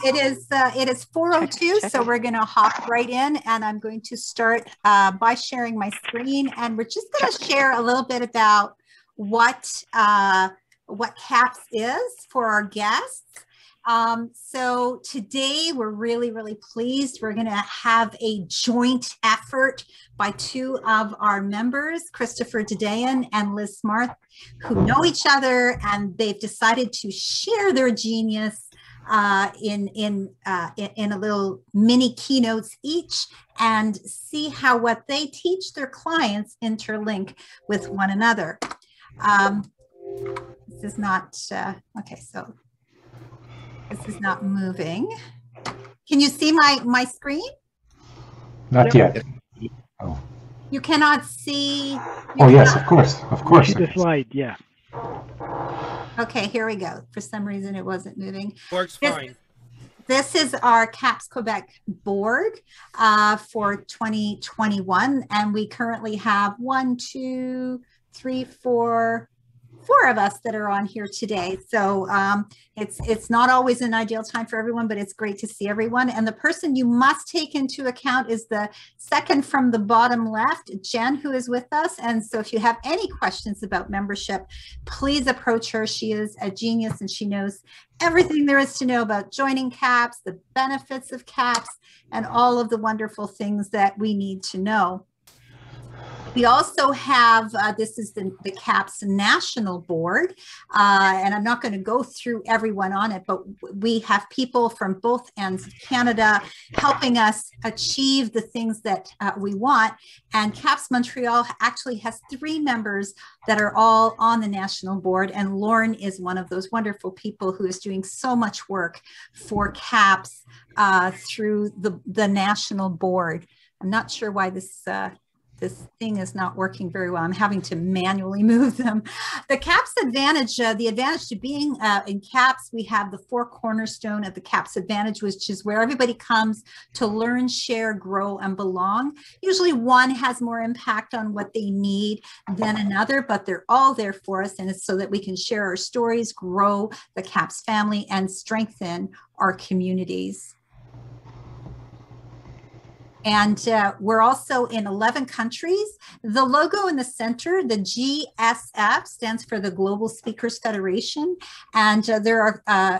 it is 4:02, so we're going to hop right in, and I'm going to start by sharing my screen, and we're just going to share a little bit about what CAPS is for our guests. So today we're really pleased. We're going to have a joint effort by two of our members, Christopher Dedeyan and Liz Smart, who know each other, and they've decided to share their genius in a little mini keynotes each, and see how what they teach their clients interlink with one another. This is not okay. So this is not moving. Can you see my screen? Not yet. Oh. You cannot see. Yes, of course. The slide, yeah. Okay, here we go. For some reason, it wasn't moving. Works fine. This is our CAPS Quebec board for 2021, and we currently have four of us that are on here today. So it's not always an ideal time for everyone, but it's great to see everyone. And the person you must take into account is the second from the bottom left, Jen, who is with us. And so if you have any questions about membership, please approach her. She is a genius, and she knows everything there is to know about joining CAPS, the benefits of CAPS, and all of the wonderful things that we need to know. We also have, this is the CAPS National Board, and I'm not going to go through everyone on it, but we have people from both ends of Canada helping us achieve the things that we want. And CAPS Montreal actually has 3 members that are all on the National Board, and Lauren is one of those wonderful people who is doing so much work for CAPS through the National Board. I'm not sure why this thing is not working very well. I'm having to manually move them. The CAPS Advantage, the advantage to being in CAPS, we have the 4 cornerstone of the CAPS Advantage, which is where everybody comes to learn, share, grow, and belong. Usually one has more impact on what they need than another, but they're all there for us, and it's so that we can share our stories, grow the CAPS family, and strengthen our communities. And we're also in 11 countries. The logo in the center, the GSF, stands for the Global Speakers Federation. And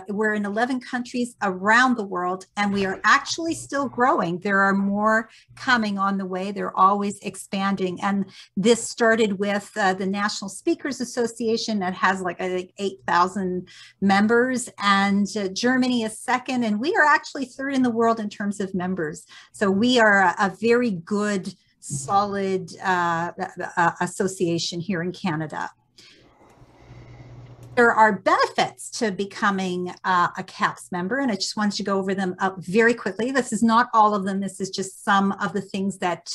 we're in 11 countries around the world, and we are actually still growing. There are more coming on the way. They're always expanding. And this started with the National Speakers Association that has like, I think, 8,000 members. And Germany is second. And we are actually third in the world in terms of members. So we are a very good, solid association here in Canada. There are benefits to becoming a CAPS member, and I just wanted to go over them very quickly. This is not all of them. This is just some of the things that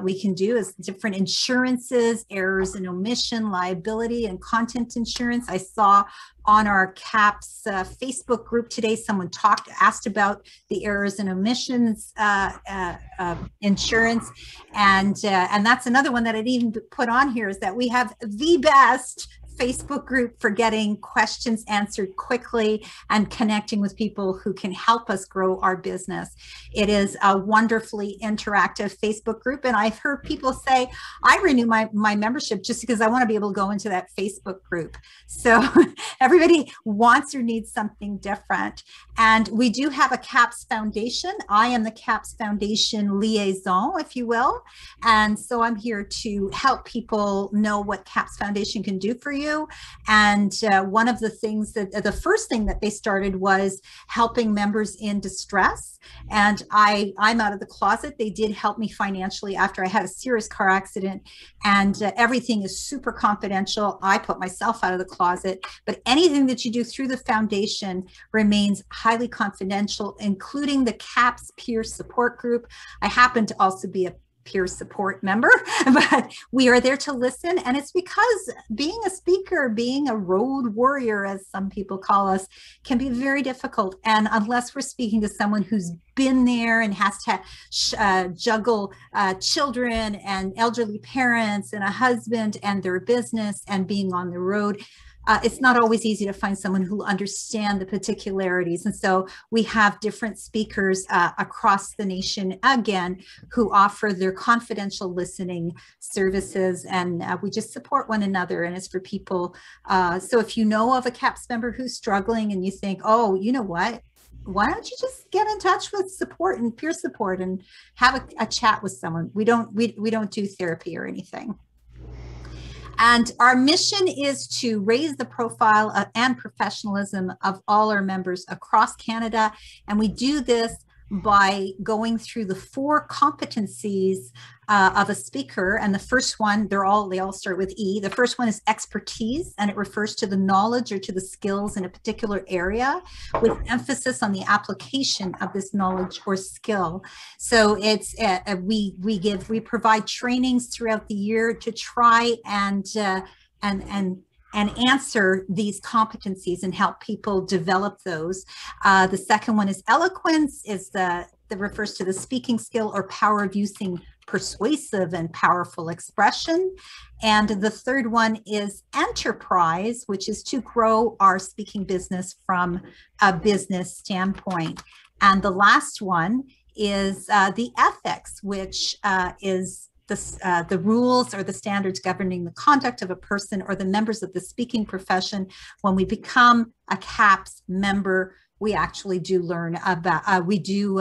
we can do as different insurances, errors and omission, liability, and content insurance. I saw on our CAPS Facebook group today, someone asked about the errors and omissions insurance, and that's another one that I didn't even put on here, is that we have the best Facebook group for getting questions answered quickly and connecting with people who can help us grow our business. It is a wonderfully interactive Facebook group, and I've heard people say, I renew my membership just because I want to be able to go into that Facebook group. So everybody wants or needs something different. And we do have a CAPS Foundation. I am the CAPS Foundation liaison, if you will. And so I'm here to help people know what CAPS Foundation can do for you. And one of the things the first thing that they started was helping members in distress. And I'm out of the closet. They did help me financially after I had a serious car accident, and everything is super confidential. I put myself out of the closet, but anything that you do through the foundation remains highly confidential, including the CAPS peer support group. I happen to also be a peer support member, but we are there to listen. And it's because being a speaker, being a road warrior, as some people call us, can be very difficult. And unless we're speaking to someone who's been there and has to juggle children and elderly parents and a husband and their business and being on the road, it's not always easy to find someone who understand the particularities. And so we have different speakers across the nation, again, who offer their confidential listening services, and we just support one another. And it's for people. So if you know of a CAPS member who's struggling and you think, oh, you know what? Why don't you just get in touch with support and peer support and have a chat with someone? We don't do therapy or anything. And our mission is to raise the profile and professionalism of all our members across Canada. And we do this by going through the 4 competencies of a speaker. And the first one, they all start with E. The first one is expertise, and it refers to the knowledge or to the skills in a particular area, with emphasis on the application of this knowledge or skill. So it's we provide trainings throughout the year to try and answer these competencies and help people develop those. The second one is eloquence, that refers to the speaking skill or power of using persuasive and powerful expression. And the third one is enterprise, which is to grow our speaking business from a business standpoint. And the last one is the ethics, which is the rules or the standards governing the conduct of a person or the members of the speaking profession. When we become a CAPS member, we actually do learn about, we do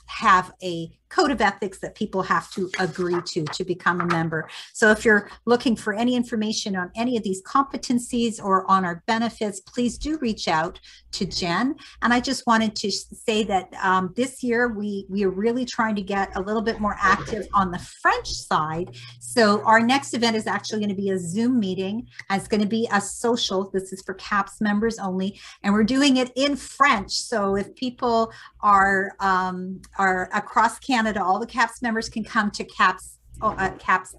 have a code of ethics that people have to agree to become a member. So if you're looking for any information on any of these competencies or on our benefits, please do reach out to Jen. And I just wanted to say that this year we are really trying to get a little bit more active on the French side. So our next event is actually going to be a Zoom meeting. And it's going to be a social. This is for CAPS members only, and we're doing it in French. So if people are across Canada, all the CAPS members can come to CAPS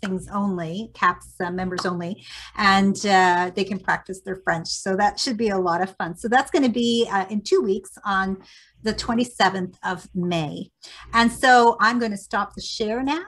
things only, CAPS members only, and they can practice their French. So that should be a lot of fun. So that's going to be in 2 weeks on the 27th of May. And so I'm going to stop the share now.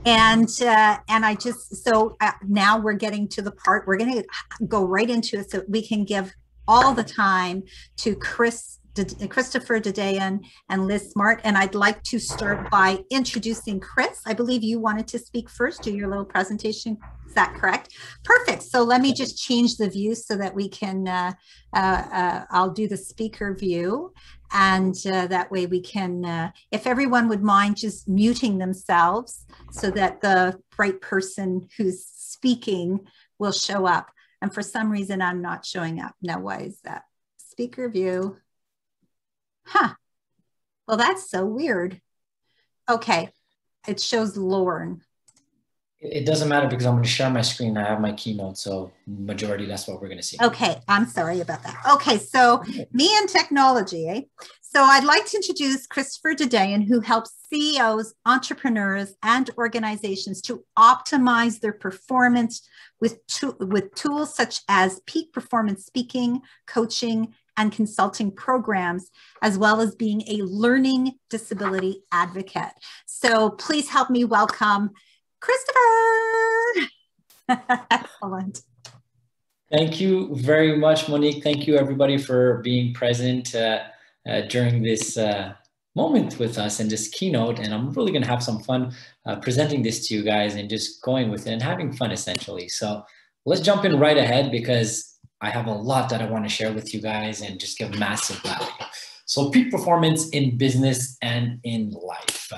And I just, so now we're getting to the part, we're going to go right into it so we can give all the time to Christopher Dedeyan and Liz Smart. And I'd like to start by introducing Chris. I believe you wanted to speak first, do your little presentation. Is that correct? Perfect. So let me just change the view so that we can, I'll do the speaker view. And that way we can, if everyone would mind just muting themselves so that the right person who's speaking will show up. And for some reason, I'm not showing up. Now, why is that? Speaker view. Huh. Well, that's so weird. Okay. It shows Lauren. It doesn't matter because I'm going to share my screen. I have my keynote, so majority, that's what we're going to see. Okay. I'm sorry about that. Okay. So me and technology, eh? So I'd like to introduce Christopher Dedeyan, who helps CEOs, entrepreneurs, and organizations to optimize their performance with tools such as peak performance speaking, coaching, and consulting programs, as well as being a learning disability advocate. So please help me welcome Christopher. Excellent. Thank you very much, Monique. Thank you, everybody, for being present during this moment with us and this keynote. And I'm really going to have some fun presenting this to you guys and just going with it and having fun, essentially. So let's jump in right ahead because I have a lot that I want to share with you guys and just give massive value. So peak performance in business and in life.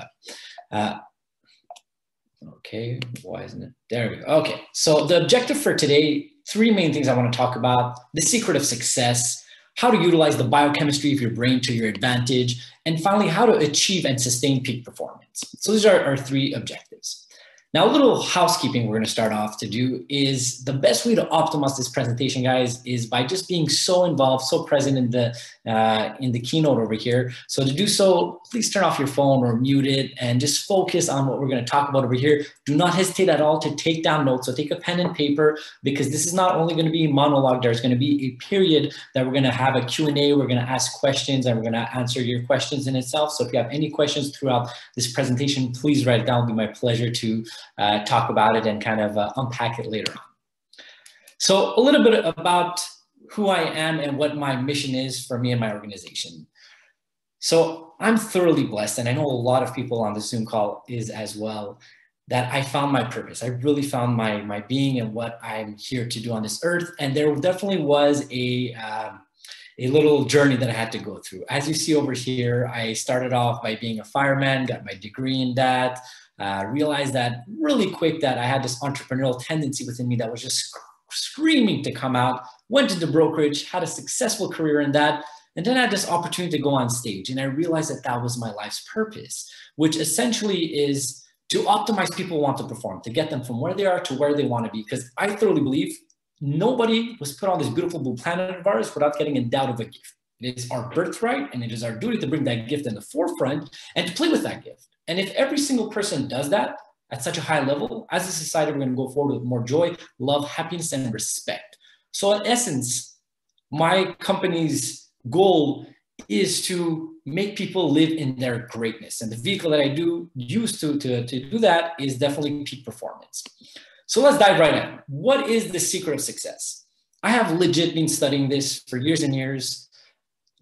Okay, why isn't it? There we go. Okay, so the objective for today, 3 main things I want to talk about: the secret of success, how to utilize the biochemistry of your brain to your advantage, and finally, how to achieve and sustain peak performance. So these are our 3 objectives. Now, a little housekeeping we're going to start off to do is the best way to optimize this presentation, guys, is by just being so involved, so present in the keynote over here. So to do so, please turn off your phone or mute it and just focus on what we're going to talk about over here. Do not hesitate at all to take down notes. So take a pen and paper, because this is not only going to be a monologue. There's going to be a period that we're going to have a Q&A. We're going to ask questions and we're going to answer your questions in itself. So if you have any questions throughout this presentation, please write it down. It'll be my pleasure to talk about it and kind of unpack it later on. So a little bit about who I am and what my mission is for me and my organization. So I'm thoroughly blessed, and I know a lot of people on the Zoom call is as well, that I found my purpose. I really found my being and what I'm here to do on this earth. And there definitely was a little journey that I had to go through. As you see over here, I started off by being a fireman, got my degree in that, realized that really quick that I had this entrepreneurial tendency within me that was just screaming to come out, went into brokerage, had a successful career in that, and then I had this opportunity to go on stage. And I realized that that was my life's purpose, which essentially is to optimize people who want to perform, to get them from where they are to where they want to be. Because I thoroughly believe nobody was put on this beautiful blue planet of ours without getting endowed with a gift. It is our birthright, and it is our duty to bring that gift in the forefront and to play with that gift. And if every single person does that at such a high level, as a society, we're going to go forward with more joy, love, happiness, and respect. So in essence, my company's goal is to make people live in their greatness. And the vehicle that I use to do that is definitely peak performance. So let's dive right in. What is the secret of success? I have legit been studying this for years and years,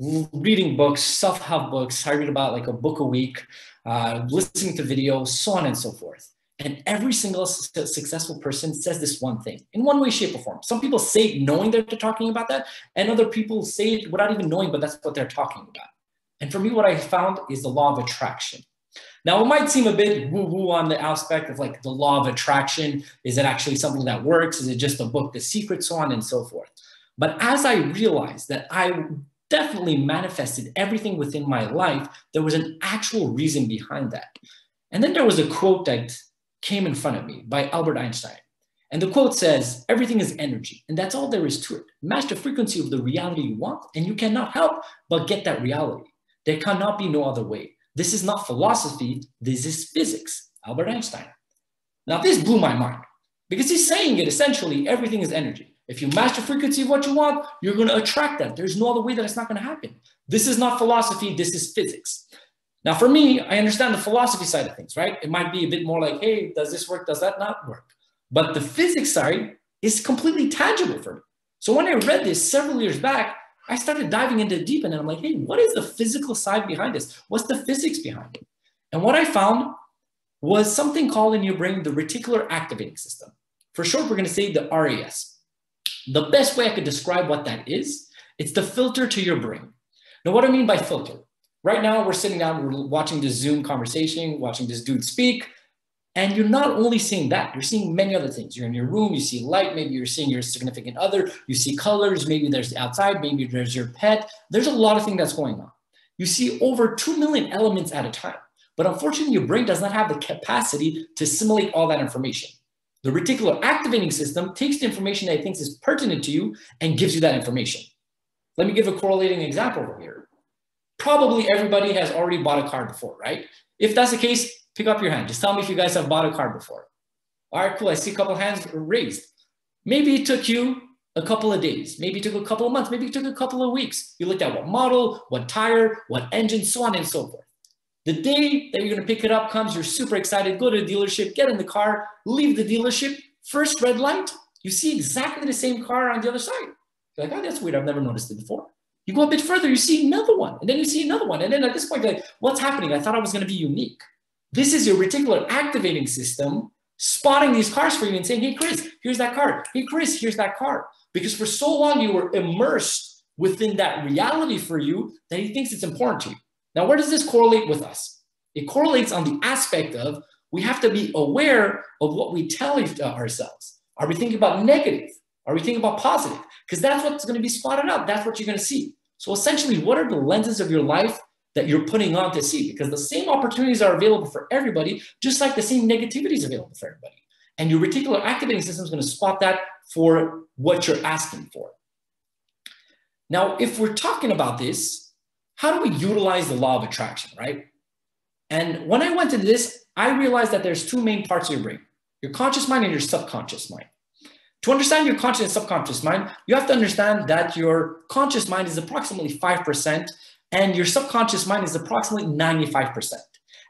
reading books, self-help books. I read about like a book a week, listening to videos, so on and so forth. And every single successful person says this one thing in one way, shape, or form. Some people say it knowing they're talking about that, and other people say it without even knowing, but that's what they're talking about. And for me, what I found is the law of attraction. Now, it might seem a bit woo-woo on the aspect of like the law of attraction. Is it actually something that works? Is it just a book, The Secret, so on and so forth? But as I realized that I definitely manifested everything within my life, there was an actual reason behind that. And then there was a quote that came in front of me by Albert Einstein. And the quote says, everything is energy, and that's all there is to it. Match the frequency of the reality you want, and you cannot help but get that reality. There cannot be no other way. This is not philosophy, this is physics. Albert Einstein. Now this blew my mind, because he's saying it essentially, everything is energy. If you match the frequency of what you want, you're going to attract that. There's no other way that it's not going to happen. This is not philosophy, this is physics. Now, for me, I understand the philosophy side of things, right? It might be a bit more like, hey, does this work? Does that not work? But the physics side is completely tangible for me. So when I read this several years back, I started diving into it deep, and I'm like, hey, what is the physical side behind this? What's the physics behind it? And what I found was something called in your brain the reticular activating system. For short, we're going to say the RAS. The best way I could describe what that is, it's the filter to your brain. Now, what do I mean by filter? Right now, we're sitting down, we're watching this Zoom conversation, watching this dude speak, and you're not only seeing that, you're seeing many other things. You're in your room, you see light, maybe you're seeing your significant other, you see colors, maybe there's the outside, maybe there's your pet. There's a lot of things that's going on. You see over 2 million elements at a time, but unfortunately, your brain does not have the capacity to assimilate all that information. The reticular activating system takes the information that it thinks is pertinent to you and gives you that information. Let me give a correlating example over here. Probably everybody has already bought a car before, right? If that's the case, pick up your hand. Just tell me if you guys have bought a car before. All right, cool. I see a couple of hands raised. Maybe it took you a couple of days. Maybe it took a couple of months. Maybe it took a couple of weeks. You looked at what model, what tire, what engine, so on and so forth. The day that you're going to pick it up comes, you're super excited, go to the dealership, get in the car, leave the dealership. First red light, you see exactly the same car on the other side. You're like, oh, that's weird. I've never noticed it before. You go a bit further, you see another one, and then you see another one. And then at this point, you're like, what's happening? I thought I was going to be unique. This is your reticular activating system spotting these cars for you and saying, hey, Chris, here's that car. Hey, Chris, here's that car. Because for so long, you were immersed within that reality for you that he thinks it's important to you. Now, where does this correlate with us? It correlates on the aspect of we have to be aware of what we tell ourselves. Are we thinking about negative? Are we thinking about positive? Because that's what's going to be spotted out. That's what you're going to see. So essentially, what are the lenses of your life that you're putting on to see? Because the same opportunities are available for everybody, just like the same negativity is available for everybody. And your reticular activating system is going to spot that for what you're asking for. Now, if we're talking about this, how do we utilize the law of attraction, right? And when I went into this, I realized that there's two main parts of your brain, your conscious mind and your subconscious mind. To understand your conscious and subconscious mind, you have to understand that your conscious mind is approximately 5% and your subconscious mind is approximately 95%.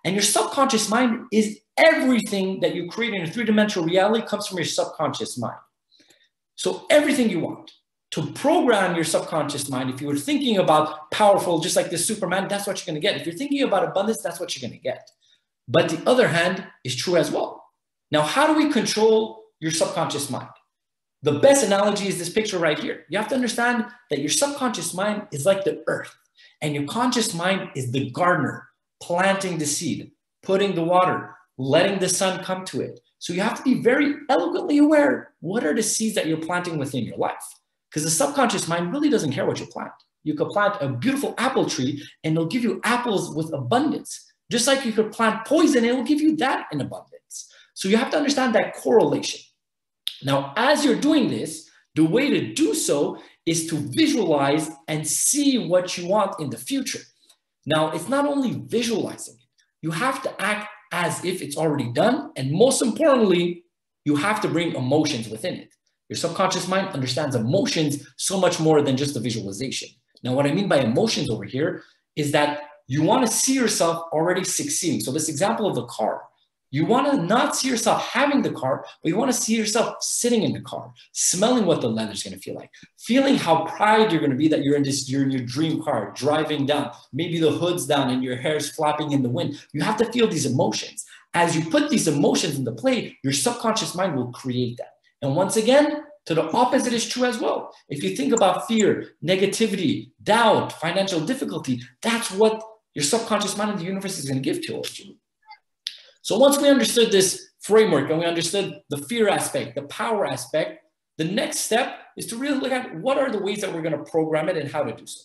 And your subconscious mind is everything that you create in a three-dimensional reality comes from your subconscious mind. So everything you want. To program your subconscious mind, if you were thinking about powerful, just like this Superman, that's what you're going to get. If you're thinking about abundance, that's what you're going to get. But the other hand is true as well. Now, how do we control your subconscious mind? The best analogy is this picture right here. You have to understand that your subconscious mind is like the earth, and your conscious mind is the gardener, planting the seed, putting the water, letting the sun come to it. So you have to be very eloquently aware, what are the seeds that you're planting within your life? Because the subconscious mind really doesn't care what you plant. You could plant a beautiful apple tree and it'll give you apples with abundance. Just like you could plant poison, it will give you that in abundance. So you have to understand that correlation. Now, as you're doing this, the way to do so is to visualize and see what you want in the future. Now, it's not only visualizing it, you have to act as if it's already done. And most importantly, you have to bring emotions within it. Your subconscious mind understands emotions so much more than just the visualization. Now, what I mean by emotions over here is that you want to see yourself already succeeding. So this example of the car, you want to not see yourself having the car, but you want to see yourself sitting in the car, smelling what the leather's going to feel like, feeling how proud you're going to be that you're in your dream car, driving down, maybe the hood's down and your hair's flapping in the wind. You have to feel these emotions. As you put these emotions into play, your subconscious mind will create that. And once again, to the opposite is true as well. If you think about fear, negativity, doubt, financial difficulty, that's what your subconscious mind and the universe is going to give towards you. So once we understood this framework and we understood the fear aspect, the power aspect, the next step is to really look at what are the ways that we're going to program it and how to do so.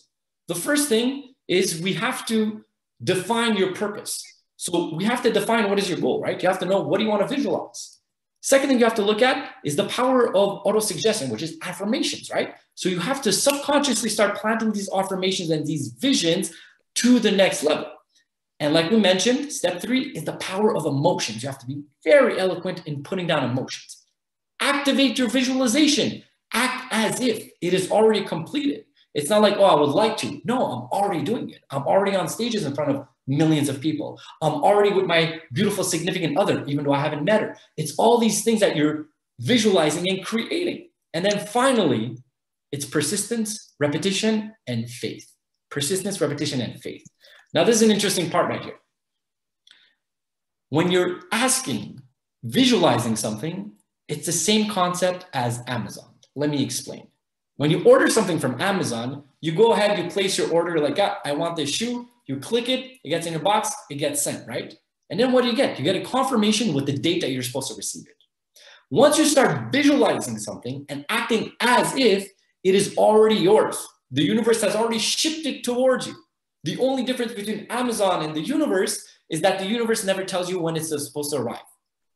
The first thing is we have to define your purpose. So we have to define what is your goal, right? You have to know what do you want to visualize. Second thing you have to look at is the power of auto-suggestion, which is affirmations, right? So you have to subconsciously start planting these affirmations and these visions to the next level. And like we mentioned, step 3 is the power of emotions. You have to be very eloquent in putting down emotions. Activate your visualization. Act as if it is already completed. It's not like, oh, I would like to. No, I'm already doing it. I'm already on stages in front of millions of people. I'm already with my beautiful significant other, even though I haven't met her. It's all these things that you're visualizing and creating. And then finally, it's persistence, repetition, and faith. Persistence, repetition, and faith. Now, this is an interesting part right here. When you're visualizing something, it's the same concept as Amazon. Let me explain. When you order something from Amazon, you go ahead, you place your order like, I want this shoe. You click it, it gets in your box, it gets sent, right? And then what do you get? You get a confirmation with the date that you're supposed to receive it. Once you start visualizing something and acting as if it is already yours, the universe has already shipped it towards you. The only difference between Amazon and the universe is that the universe never tells you when it's supposed to arrive.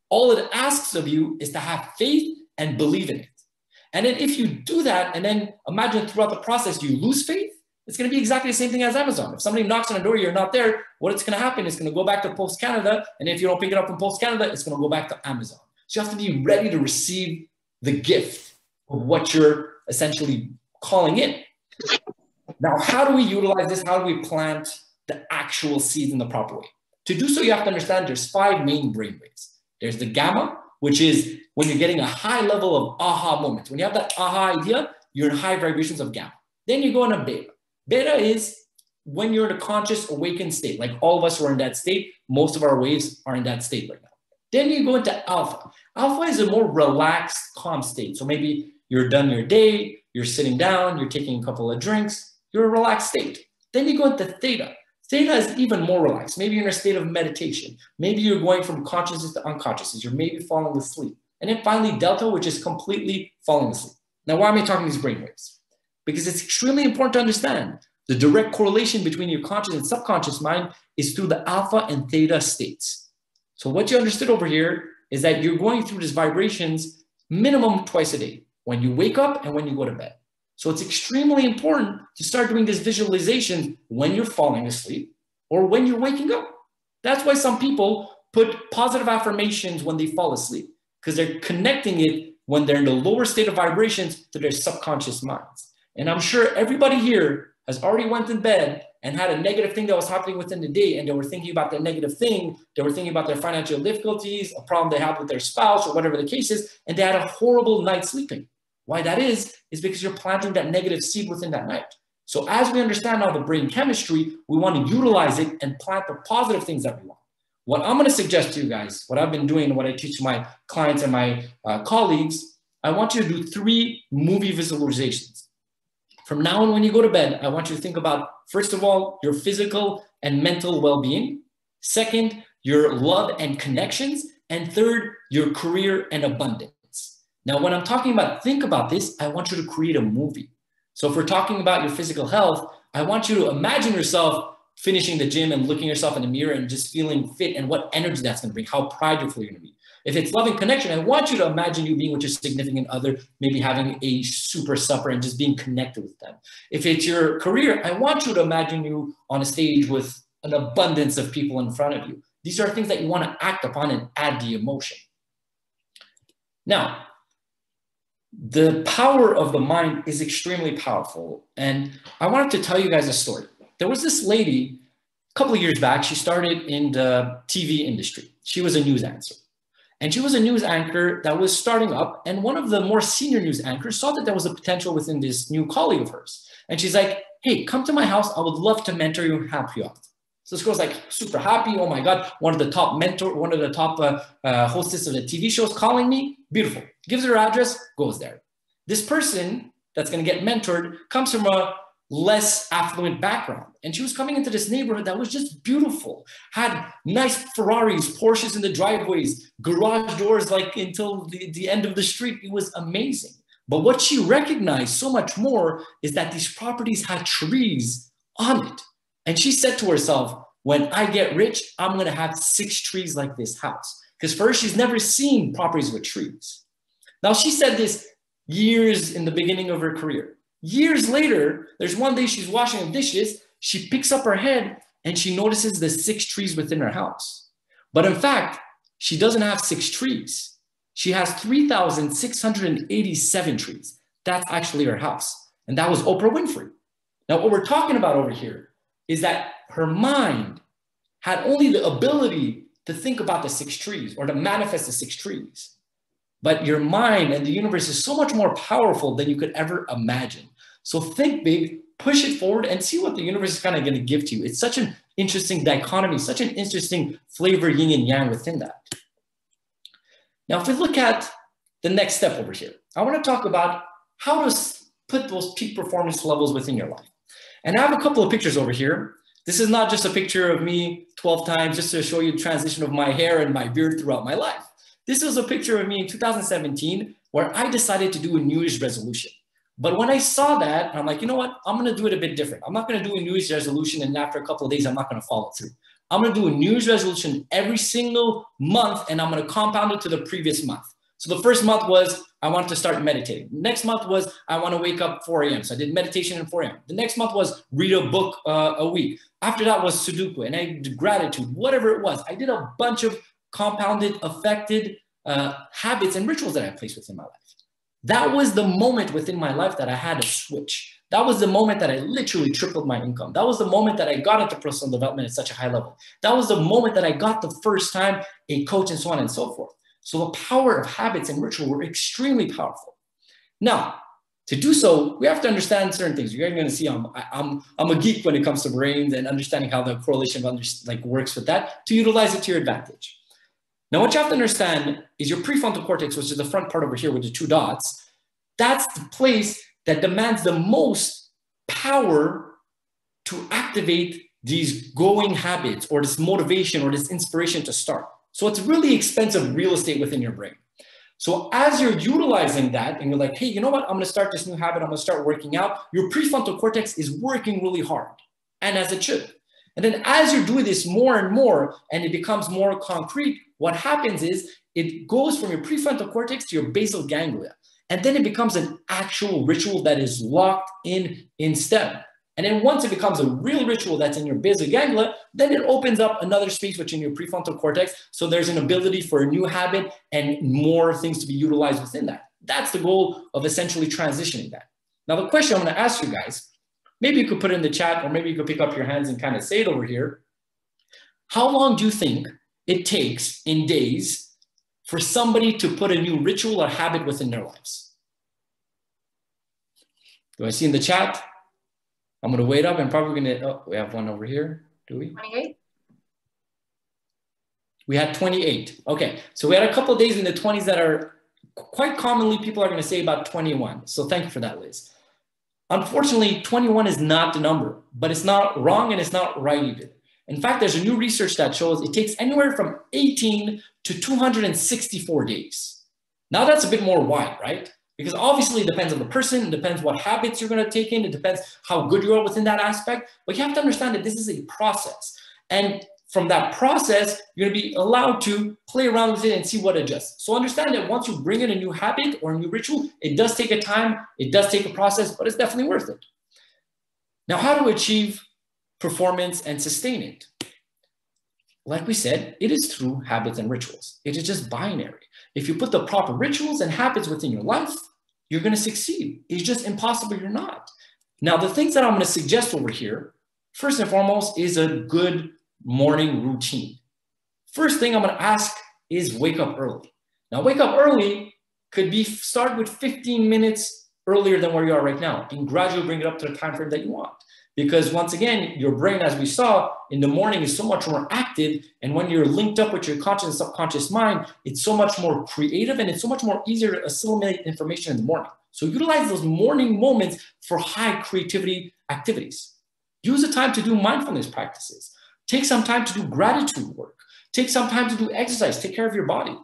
All it asks of you is to have faith and believe in it. And then if you do that, and then imagine throughout the process, you lose faith, it's going to be exactly the same thing as Amazon. If somebody knocks on the door, you're not there, what's going to happen is going to go back to Post Canada. And if you don't pick it up from Post Canada, it's going to go back to Amazon. So you have to be ready to receive the gift of what you're essentially calling in. Now, how do we utilize this? How do we plant the actual seeds in the proper way? To do so, you have to understand there's 5 main brainwaves. There's the gamma, which is when you're getting a high level of aha moments. When you have that aha idea, you're in high vibrations of gamma. Then you go in a beta. Beta is when you're in a conscious awakened state. Like all of us are in that state. Most of our waves are in that state right now. Then you go into alpha. Alpha is a more relaxed, calm state. So maybe you're done your day, you're sitting down, you're taking a couple of drinks, you're a relaxed state. Then you go into theta. Theta is even more relaxed. Maybe you're in a state of meditation. Maybe you're going from consciousness to unconsciousness. You're maybe falling asleep. And then finally delta, which is completely falling asleep. Now, why am I talking these brainwaves? Because it's extremely important to understand the direct correlation between your conscious and subconscious mind is through the alpha and theta states. So what you understood over here is that you're going through these vibrations minimum twice a day, when you wake up and when you go to bed. So it's extremely important to start doing this visualization when you're falling asleep or when you're waking up. That's why some people put positive affirmations when they fall asleep, because they're connecting it when they're in the lower state of vibrations to their subconscious minds. And I'm sure everybody here has already went in bed and had a negative thing that was happening within the day, and they were thinking about their negative thing, they were thinking about their financial difficulties, a problem they had with their spouse or whatever the case is, and they had a horrible night sleeping. Why that is because you're planting that negative seed within that night. So as we understand now the brain chemistry, we want to utilize it and plant the positive things that we want. What I'm going to suggest to you guys, what I've been doing, what I teach my clients and my colleagues, I want you to do 3 movie visualizations. From now on, when you go to bed, I want you to think about, first of all, your physical and mental well-being. Second, your love and connections. And third, your career and abundance. Now, when I'm talking about think about this, I want you to create a movie. So if we're talking about your physical health, I want you to imagine yourself finishing the gym and looking yourself in the mirror and just feeling fit and what energy that's going to bring, how prideful you're going to be. If it's love and connection, I want you to imagine you being with your significant other, maybe having a super supper and just being connected with them. If it's your career, I want you to imagine you on a stage with an abundance of people in front of you. These are things that you want to act upon and add the emotion. Now, the power of the mind is extremely powerful. And I wanted to tell you guys a story. There was this lady a couple of years back. She started in the TV industry. She was a news anchor. And she was a news anchor that was starting up. And one of the more senior news anchors saw that there was a potential within this new colleague of hers. And she's like, hey, come to my house. I would love to mentor you and help you out. So this girl's like super happy. Oh my God, one of the top hostess of the TV shows calling me. Beautiful. Gives her address, goes there. This person that's going to get mentored comes from a less affluent background. And she was coming into this neighborhood that was just beautiful. Had nice Ferraris, Porsches in the driveways, garage doors like until the end of the street. It was amazing. But what she recognized so much more is that these properties had trees on it. And she said to herself, when I get rich, I'm going to have 6 trees like this house. Because first, she's never seen properties with trees. Now, she said this years in the beginning of her career. Years later, there's one day she's washing the dishes. She picks up her head and she notices the 6 trees within her house. But in fact, she doesn't have 6 trees. She has 3,687 trees. That's actually her house. And that was Oprah Winfrey. Now, what we're talking about over here is that her mind had only the ability to think about the 6 trees or to manifest the 6 trees. But your mind and the universe is so much more powerful than you could ever imagine. So think big, push it forward, and see what the universe is kind of going to give to you. It's such an interesting dichotomy, such an interesting flavor, yin and yang within that. Now, if we look at the next step over here, I want to talk about how to put those peak performance levels within your life. And I have a couple of pictures over here. This is not just a picture of me 12 times just to show you the transition of my hair and my beard throughout my life. This is a picture of me in 2017 where I decided to do a New Year's resolution. But when I saw that, I'm like, you know what? I'm going to do it a bit different. I'm not going to do a New Year's resolution and after a couple of days, I'm not going to follow through. I'm going to do a New Year's resolution every single month and I'm going to compound it to the previous month. So the first month was I wanted to start meditating. Next month was I want to wake up 4 a.m. So I did meditation at 4 a.m. The next month was read a book a week. After that was Sudoku and I did gratitude, whatever it was. I did a bunch of compounded, affected habits and rituals that I placed within my life. That was the moment within my life that I had a switch. That was the moment that I literally tripled my income. That was the moment that I got into personal development at such a high level. That was the moment that I got the first time a coach and so on and so forth. So the power of habits and ritual were extremely powerful. Now, to do so, we have to understand certain things. You're going to see I'm a geek when it comes to brains and understanding how the correlation works with that to utilize it to your advantage. Now, what you have to understand is your prefrontal cortex, which is the front part over here with the 2 dots. That's the place that demands the most power to activate these going habits or this motivation or this inspiration to start. So it's really expensive real estate within your brain. So as you're utilizing that and you're like, hey, you know what? I'm going to start this new habit. I'm going to start working out. Your prefrontal cortex is working really hard, and as it should. And then as you're doing this more and more and it becomes more concrete, what happens is it goes from your prefrontal cortex to your basal ganglia. And then it becomes an actual ritual that is locked in STEM. And then once it becomes a real ritual that's in your basal ganglia, then it opens up another space within your prefrontal cortex. So there's an ability for a new habit and more things to be utilized within that. That's the goal of essentially transitioning that. Now, the question I'm going to ask you guys, maybe you could put it in the chat or maybe you could pick up your hands and kind of say it over here. How long do you think it takes in days for somebody to put a new ritual or habit within their lives? Do I see in the chat? I'm going to wait up and probably going to, oh, we have one over here. Do we? 28. We had 28. Okay. So we had a couple of days in the 20s that are quite commonly people are going to say about 21. So thank you for that, Liz. Unfortunately, 21 is not the number, but it's not wrong and it's not right either. In fact, there's a new research that shows it takes anywhere from 18 to 264 days. Now that's a bit more wide, right? Because obviously it depends on the person, it depends what habits you're going to take in, it depends how good you are within that aspect. But you have to understand that this is a process. And from that process, you're going to be allowed to play around with it and see what adjusts. So understand that once you bring in a new habit or a new ritual, it does take a time, it does take a process, but it's definitely worth it. Now, how to achieve performance and sustain it? Like we said, it is through habits and rituals. It is just binary. If you put the proper rituals and habits within your life, you're going to succeed. It's just impossible you're not. Now, the things that I'm going to suggest over here, first and foremost, is a good morning routine. First thing I'm going to ask is wake up early. Now, wake up early could be start with 15 minutes earlier than where you are right now and gradually bring it up to the time frame that you want. Because once again, your brain, as we saw in the morning, is so much more active. And when you're linked up with your conscious and subconscious mind, it's so much more creative and it's so much more easier to assimilate information in the morning. So utilize those morning moments for high creativity activities. Use the time to do mindfulness practices. Take some time to do gratitude work. Take some time to do exercise. Take care of your body.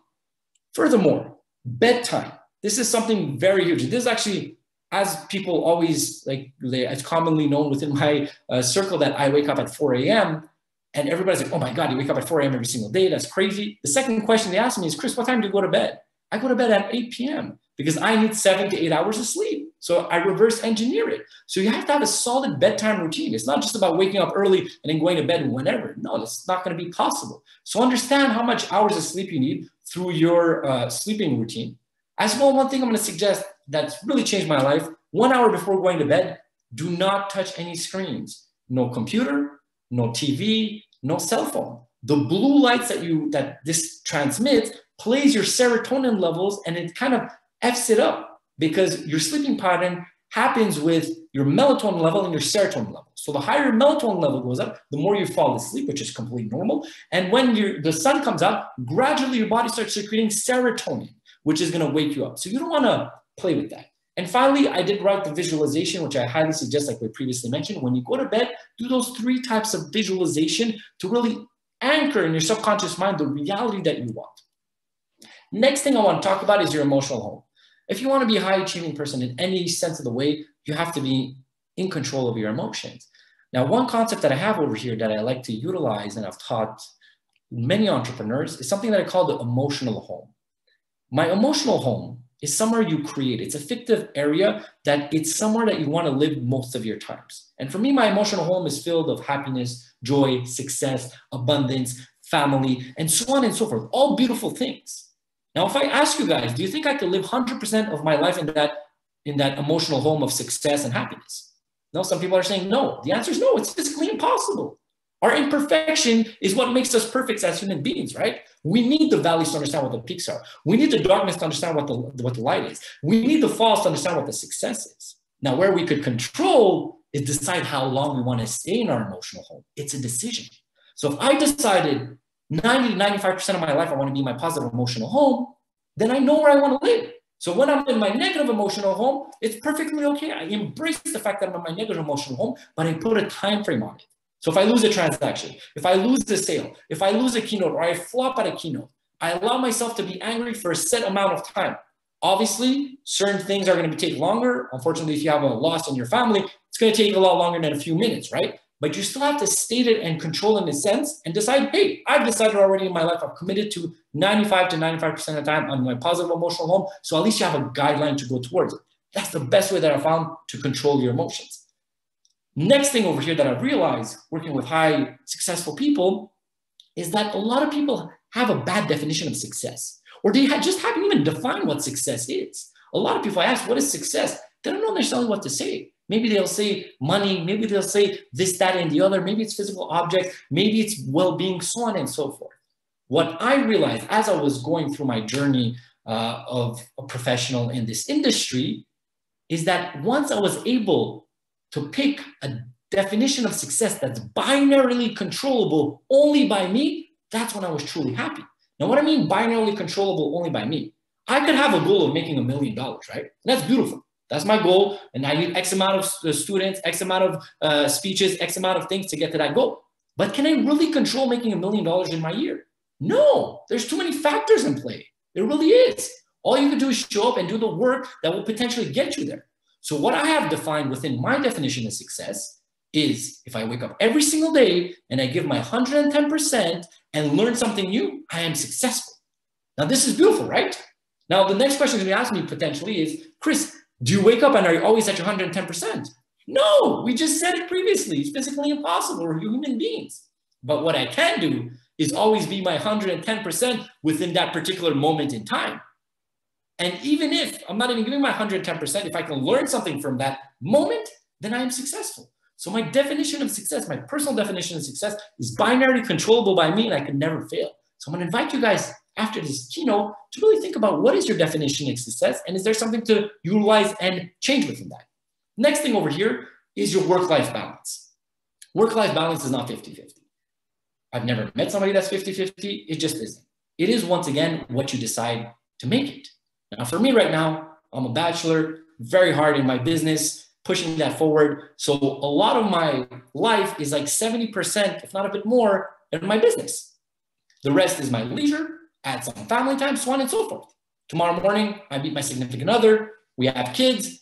Furthermore, bedtime. This is something very huge. This is actually, as people always, it's commonly known within my circle that I wake up at 4 a.m. And everybody's like, oh my God, you wake up at 4 a.m. every single day. That's crazy. The second question they ask me is, Chris, what time do you go to bed? I go to bed at 8 p.m. because I need 7 to 8 hours of sleep. So I reverse engineer it. So you have to have a solid bedtime routine. It's not just about waking up early and then going to bed whenever. No, that's not going to be possible. So understand how much hours of sleep you need through your sleeping routine. As well, one thing I'm going to suggest that's really changed my life, 1 hour before going to bed, do not touch any screens. No computer, no TV, no cell phone. The blue lights that this transmits plays your serotonin levels and it kind of F's it up because your sleeping pattern happens with your melatonin level and your serotonin level. So the higher your melatonin level goes up, the more you fall asleep, which is completely normal. And when the sun comes out, gradually your body starts secreting serotonin, which is going to wake you up. So you don't want to play with that. And finally, I did write the visualization, which I highly suggest, like we previously mentioned. When you go to bed, do those 3 types of visualization to really anchor in your subconscious mind the reality that you want. Next thing I want to talk about is your emotional home. If you want to be a high achieving person in any sense of the way, you have to be in control of your emotions. Now, one concept that I have over here that I like to utilize and I've taught many entrepreneurs is something that I call the emotional home. My emotional home is somewhere you create. It's a fictive area that it's somewhere that you want to live most of your times. And for me, my emotional home is filled of happiness, joy, success, abundance, family, and so on and so forth. All beautiful things. Now, if I ask you guys, do you think I could live 100% of my life in that emotional home of success and happiness? No, some people are saying no. The answer is no, it's physically impossible. Our imperfection is what makes us perfect as human beings, right? We need the valleys to understand what the peaks are. We need the darkness to understand what the light is. We need the falls to understand what the success is. Now, where we could control is decide how long we want to stay in our emotional home. It's a decision. So if I decided 90 to 95% of my life I want to be in my positive emotional home, then I know where I want to live. So when I'm in my negative emotional home, it's perfectly okay. I embrace the fact that I'm in my negative emotional home, but I put a time frame on it. So if I lose a transaction, if I lose the sale, if I lose a keynote or I flop at a keynote, I allow myself to be angry for a set amount of time. Obviously, certain things are going to take longer. Unfortunately, if you have a loss in your family, it's going to take a lot longer than a few minutes, right? But you still have to state it and control in a sense and decide, hey, I've decided already in my life, I've committed to 95 to 95% of the time on my positive emotional home. So at least you have a guideline to go towards it. That's the best way that I found to control your emotions. Next thing over here that I've realized working with high successful people is that a lot of people have a bad definition of success, or they just haven't even defined what success is. A lot of people I ask, what is success? They don't know necessarily what to say. Maybe they'll say money, maybe they'll say this, that, and the other. Maybe it's physical objects, maybe it's well-being, so on and so forth. What I realized as I was going through my journey of a professional in this industry is that once I was able to pick a definition of success that's binarily controllable only by me, that's when I was truly happy. Now, what I mean binarily controllable only by me, I could have a goal of making $1 million, right? And that's beautiful. That's my goal. And I need X amount of students, X amount of speeches, X amount of things to get to that goal. But can I really control making $1 million in my year? No, there's too many factors in play. There really is. All you can do is show up and do the work that will potentially get you there. So what I have defined within my definition of success is if I wake up every single day and I give my 110% and learn something new, I am successful. Now, this is beautiful, right? Now, the next question you ask me potentially is, Chris, do you wake up and are you always at your 110%? No, we just said it previously. It's physically impossible. We're human beings. But what I can do is always be my 110% within that particular moment in time. And even if I'm not even giving my 110%, if I can learn something from that moment, then I am successful. So my definition of success, my personal definition of success is binarily controllable by me and I can never fail. So I'm going to invite you guys after this keynote to really think about what is your definition of success and is there something to utilize and change within that. Next thing over here is your work-life balance. Work-life balance is not 50-50. I've never met somebody that's 50-50. It just isn't. It is, once again, what you decide to make it. Now, for me right now, I'm a bachelor, very hard in my business, pushing that forward. So a lot of my life is like 70%, if not a bit more, in my business. The rest is my leisure, add some family time, so on and so forth. Tomorrow morning, I meet my significant other, we have kids.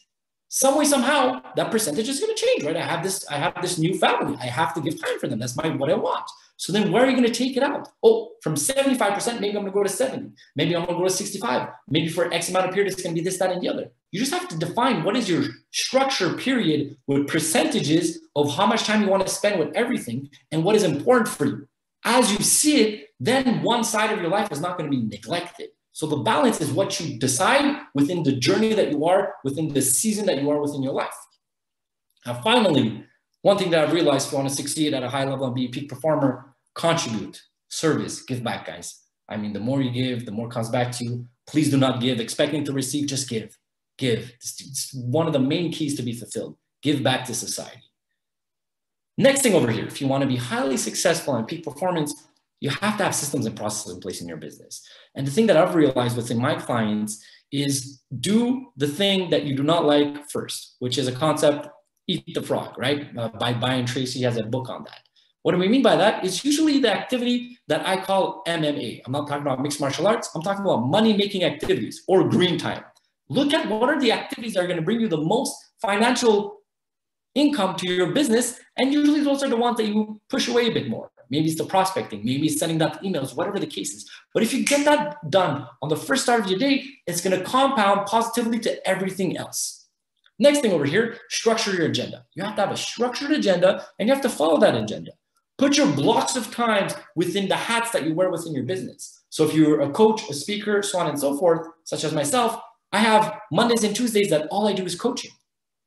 Some way, somehow, that percentage is going to change, right? I have this new family. I have to give time for them. That's what I want. So then where are you going to take it out? Oh, from 75%, maybe I'm going to go to 70. Maybe I'm going to go to 65. Maybe for X amount of period, it's going to be this, that, and the other. You just have to define what is your structure period with percentages of how much time you want to spend with everything and what is important for you. As you see it, then one side of your life is not going to be neglected. So the balance is what you decide within the journey that you are, within the season that you are within your life. Now, finally, one thing that I've realized if you want to succeed at a high level and be a peak performer, contribute, service, give back, guys. I mean, the more you give, the more comes back to you. Please do not give expecting to receive, just give. Give. It's one of the main keys to be fulfilled. Give back to society. Next thing over here, if you want to be highly successful and peak performance, you have to have systems and processes in place in your business. And the thing that I've realized within my clients is do the thing that you do not like first, which is a concept, eat the frog, right? By Brian Tracy has a book on that. What do we mean by that? It's usually the activity that I call MMA. I'm not talking about mixed martial arts. I'm talking about money-making activities or green time. Look at what are the activities that are going to bring you the most financial income to your business. And usually those are the ones that you push away a bit more. Maybe it's the prospecting, maybe it's sending out emails, whatever the case is. But if you get that done on the first start of your day, it's going to compound positively to everything else. Next thing over here, structure your agenda. You have to have a structured agenda and you have to follow that agenda. Put your blocks of times within the hats that you wear within your business. So if you're a coach, a speaker, so on and so forth, such as myself, I have Mondays and Tuesdays that all I do is coaching.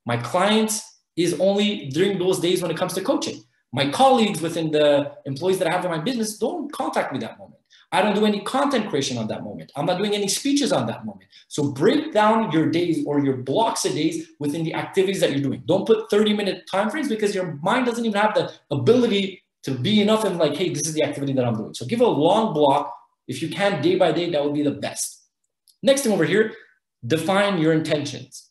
My clients is only during those days when it comes to coaching. My colleagues within the employees that I have in my business don't contact me that moment. I don't do any content creation on that moment. I'm not doing any speeches on that moment. So break down your days or your blocks of days within the activities that you're doing. Don't put 30-minute time frames because your mind doesn't even have the ability to be enough and like, hey, this is the activity that I'm doing. So give a long block. If you can, day by day, that would be the best. Next thing over here, define your intentions.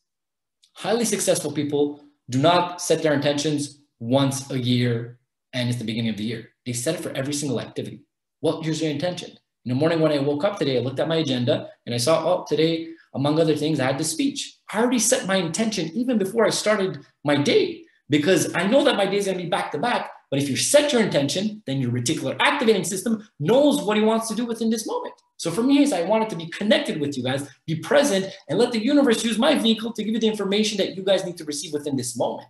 Highly successful people do not set their intentions once a year and it's the beginning of the year. They set it for every single activity. Well, here's your intention. In the morning when I woke up today, I looked at my agenda and I saw, oh, today, among other things, I had this speech. I already set my intention even before I started my day because I know that my day is going to be back to back. But if you set your intention, then your reticular activating system knows what he wants to do within this moment. So for me, I wanted to be connected with you guys, be present, and let the universe use my vehicle to give you the information that you guys need to receive within this moment.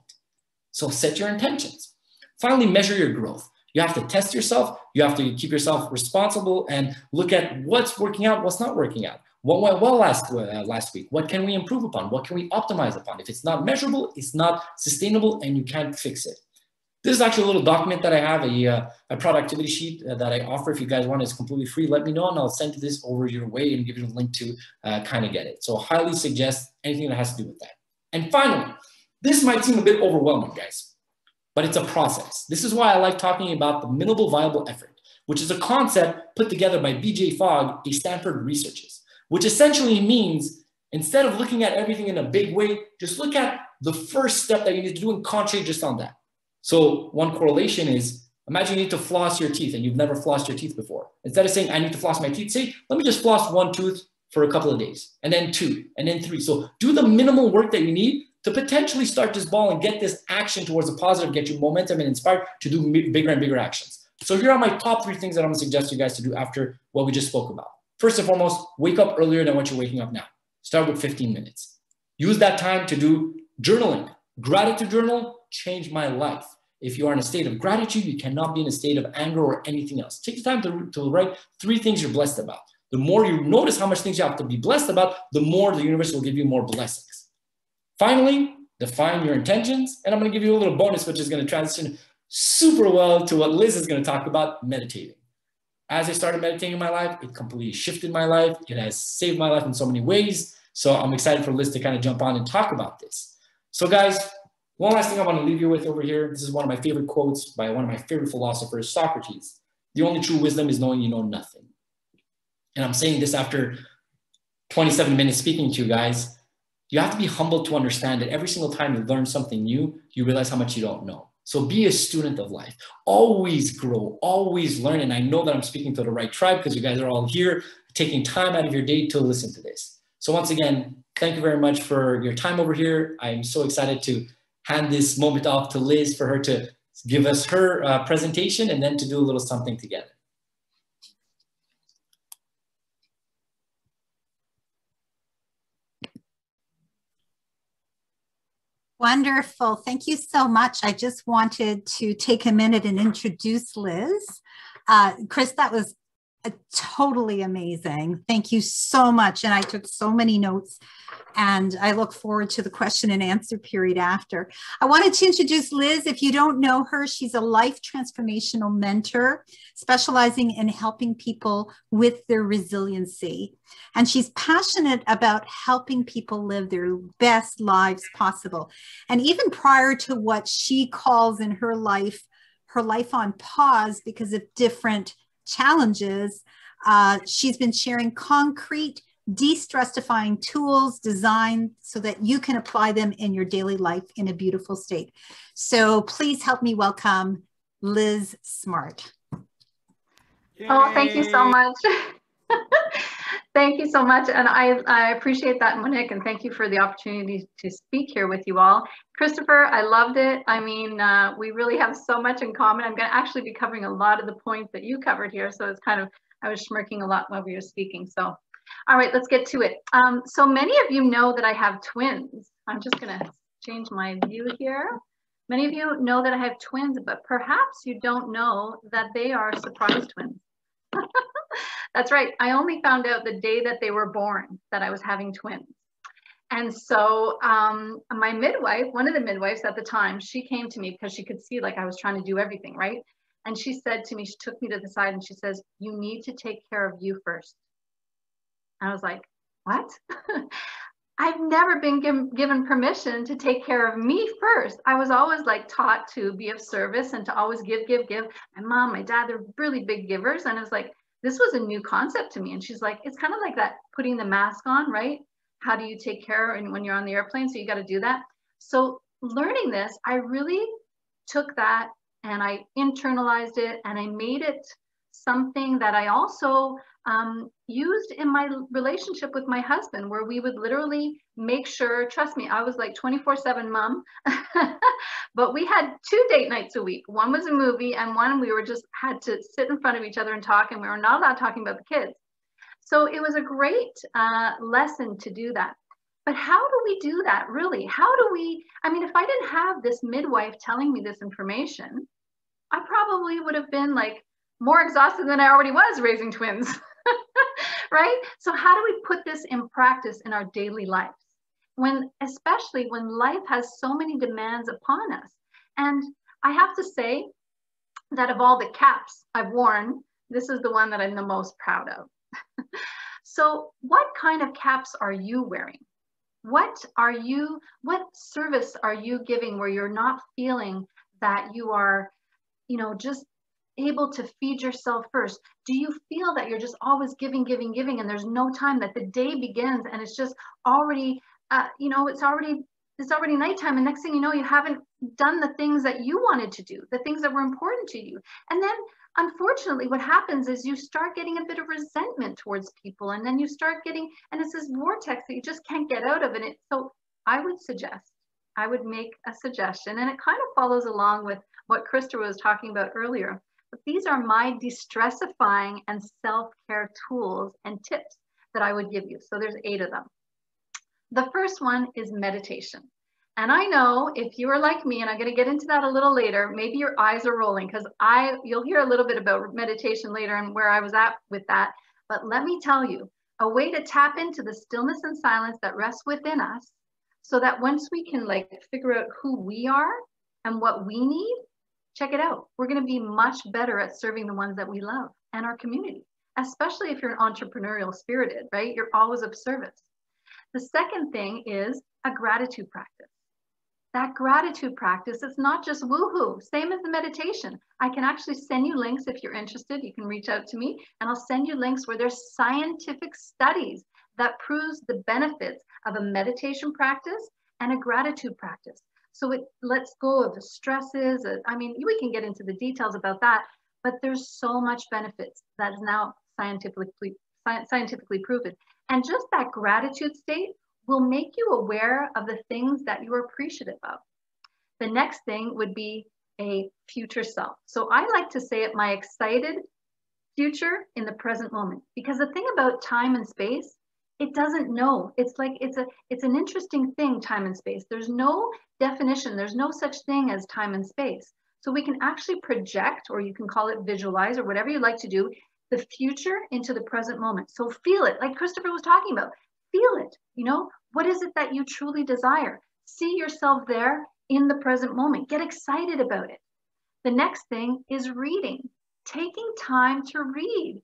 So set your intentions. Finally, measure your growth. You have to test yourself. You have to keep yourself responsible and look at what's working out, what's not working out. What went well last week? What can we improve upon? What can we optimize upon? If it's not measurable, it's not sustainable, and you can't fix it. This is actually a little document that I have, a productivity sheet that I offer. If you guys want it, it's completely free. Let me know, and I'll send this over your way and give you a link to kind of get it. So highly suggest anything that has to do with that. And finally, this might seem a bit overwhelming, guys, but it's a process. This is why I like talking about the minimal viable effort, which is a concept put together by B.J. Fogg, a Stanford researcher, which essentially means instead of looking at everything in a big way, just look at the first step that you need to do and concentrate just on that. So one correlation is, imagine you need to floss your teeth and you've never flossed your teeth before. Instead of saying, I need to floss my teeth, say, let me just floss one tooth for a couple of days, and then two, and then three. So do the minimal work that you need to potentially start this ball and get this action towards a positive, get you momentum and inspired to do bigger and bigger actions. So here are my top 3 things that I'm gonna suggest you guys to do after what we just spoke about. First and foremost, wake up earlier than what you're waking up now. Start with 15 minutes. Use that time to do journaling. Gratitude journal changed my life. If you are in a state of gratitude, you cannot be in a state of anger or anything else. Take the time to write 3 things you're blessed about. The more you notice how much things you have to be blessed about, the more the universe will give you more blessings. Finally, define your intentions. And I'm going to give you a little bonus, which is going to transition super well to what Liz is going to talk about, meditating. As I started meditating in my life, it completely shifted my life. It has saved my life in so many ways. So I'm excited for Liz to kind of jump on and talk about this. So guys, one last thing I want to leave you with over here. This is one of my favorite quotes by one of my favorite philosophers, Socrates. The only true wisdom is knowing you know nothing. And I'm saying this after 27 minutes speaking to you guys. You have to be humble to understand that every single time you learn something new, you realize how much you don't know. So be a student of life. Always grow, always learn. And I know that I'm speaking to the right tribe because you guys are all here taking time out of your day to listen to this. So once again, thank you very much for your time over here. I'm so excited to hand this moment off to Liz for her to give us her presentation and then to do a little something together. Wonderful. Thank you so much. I just wanted to take a minute and introduce Liz. Chris, that was totally amazing. Thank you so much. And I took so many notes and I look forward to the question and answer period after. I wanted to introduce Liz. If you don't know her, she's a life transformational mentor specializing in helping people with their resiliency. And she's passionate about helping people live their best lives possible. And even prior to what she calls in her life on pause because of different challenges, she's been sharing concrete, de-stressifying tools designed so that you can apply them in your daily life in a beautiful state. So please help me welcome Liz Smart. Yay. Oh, thank you so much. Thank you so much. And I appreciate that, Monique, and thank you for the opportunity to speak here with you all. Christopher, I loved it. I mean, we really have so much in common. I'm going to actually be covering a lot of the points that you covered here. So it's kind of, I was smirking a lot while we were speaking. So, all right, let's get to it. So many of you know that I have twins. I'm just going to change my view here. Many of you know that I have twins, but perhaps you don't know that they are surprise twins. That's right. I only found out the day that they were born that I was having twins. And so my midwife, one of the midwives at the time, she came to me because she could see like I was trying to do everything, right? And she said to me, she took me to the side and she says, you need to take care of you first. And I was like, what? I've never been given permission to take care of me first. I was always like taught to be of service and to always give. My mom, my dad, they're really big givers. And I was like, this was a new concept to me. And she's like, it's kind of like that putting the mask on, right? How do you take care and when you're on the airplane? So you got to do that. So learning this, I really took that and I internalized it and I made it something that I also used in my relationship with my husband, where we would literally make sure, trust me, I was like 24/7 mom, but we had 2 date nights a week. One was a movie and one we were just had to sit in front of each other and talk, and we were not allowed talking about the kids. So it was a great lesson to do that. But how do we do that really? How do we, I mean, if I didn't have this midwife telling me this information, I probably would have been like more exhausted than I already was raising twins, right? So how do we put this in practice in our daily lives? Especially when life has so many demands upon us. And I have to say that of all the caps I've worn, this is the one that I'm the most proud of. So what kind of caps are you wearing? What service are you giving where you're not feeling that you are, just able to feed yourself first? Do you feel that you're just always giving, giving, giving, and there's no time, that the day begins and it's just already, it's already nighttime, and next thing you know, you haven't done the things that you wanted to do, the things that were important to you. And then unfortunately what happens is you start getting a bit of resentment towards people, and then you start getting, and it's this vortex that you just can't get out of. And so I would make a suggestion, and it kind of follows along with what Krista was talking about earlier. But these are my de-stressifying and self-care tools and tips that I would give you. So there's 8 of them. The first one is meditation. And I know if you are like me, and I'm going to get into that a little later, maybe your eyes are rolling, because you'll hear a little bit about meditation later and where I was at with that. But let me tell you, a way to tap into the stillness and silence that rests within us, so that once we can figure out who we are and what we need, check it out. We're going to be much better at serving the ones that we love and our community, especially if you're an entrepreneurial spirited, right? You're always of service. The second thing is a gratitude practice. That gratitude practice is not just woohoo, same as the meditation. I can actually send you links if you're interested. You can reach out to me and I'll send you links where there's scientific studies that proves the benefits of a meditation practice and a gratitude practice. So it lets go of the stresses. I mean, we can get into the details about that, but there's so much benefits that is now scientifically proven. And just that gratitude state will make you aware of the things that you are appreciative of. The next thing would be a future self. So I like to say it, my excited future in the present moment, because the thing about time and space, it doesn't know. It's an interesting thing, time and space. There's no definition. There's no such thing as time and space. So we can actually project, or you can call it visualize, or whatever you like to do, the future into the present moment. So feel it, like Christopher was talking about. Feel it, what is it that you truly desire? See yourself there in the present moment. Get excited about it. The next thing is reading, taking time to read,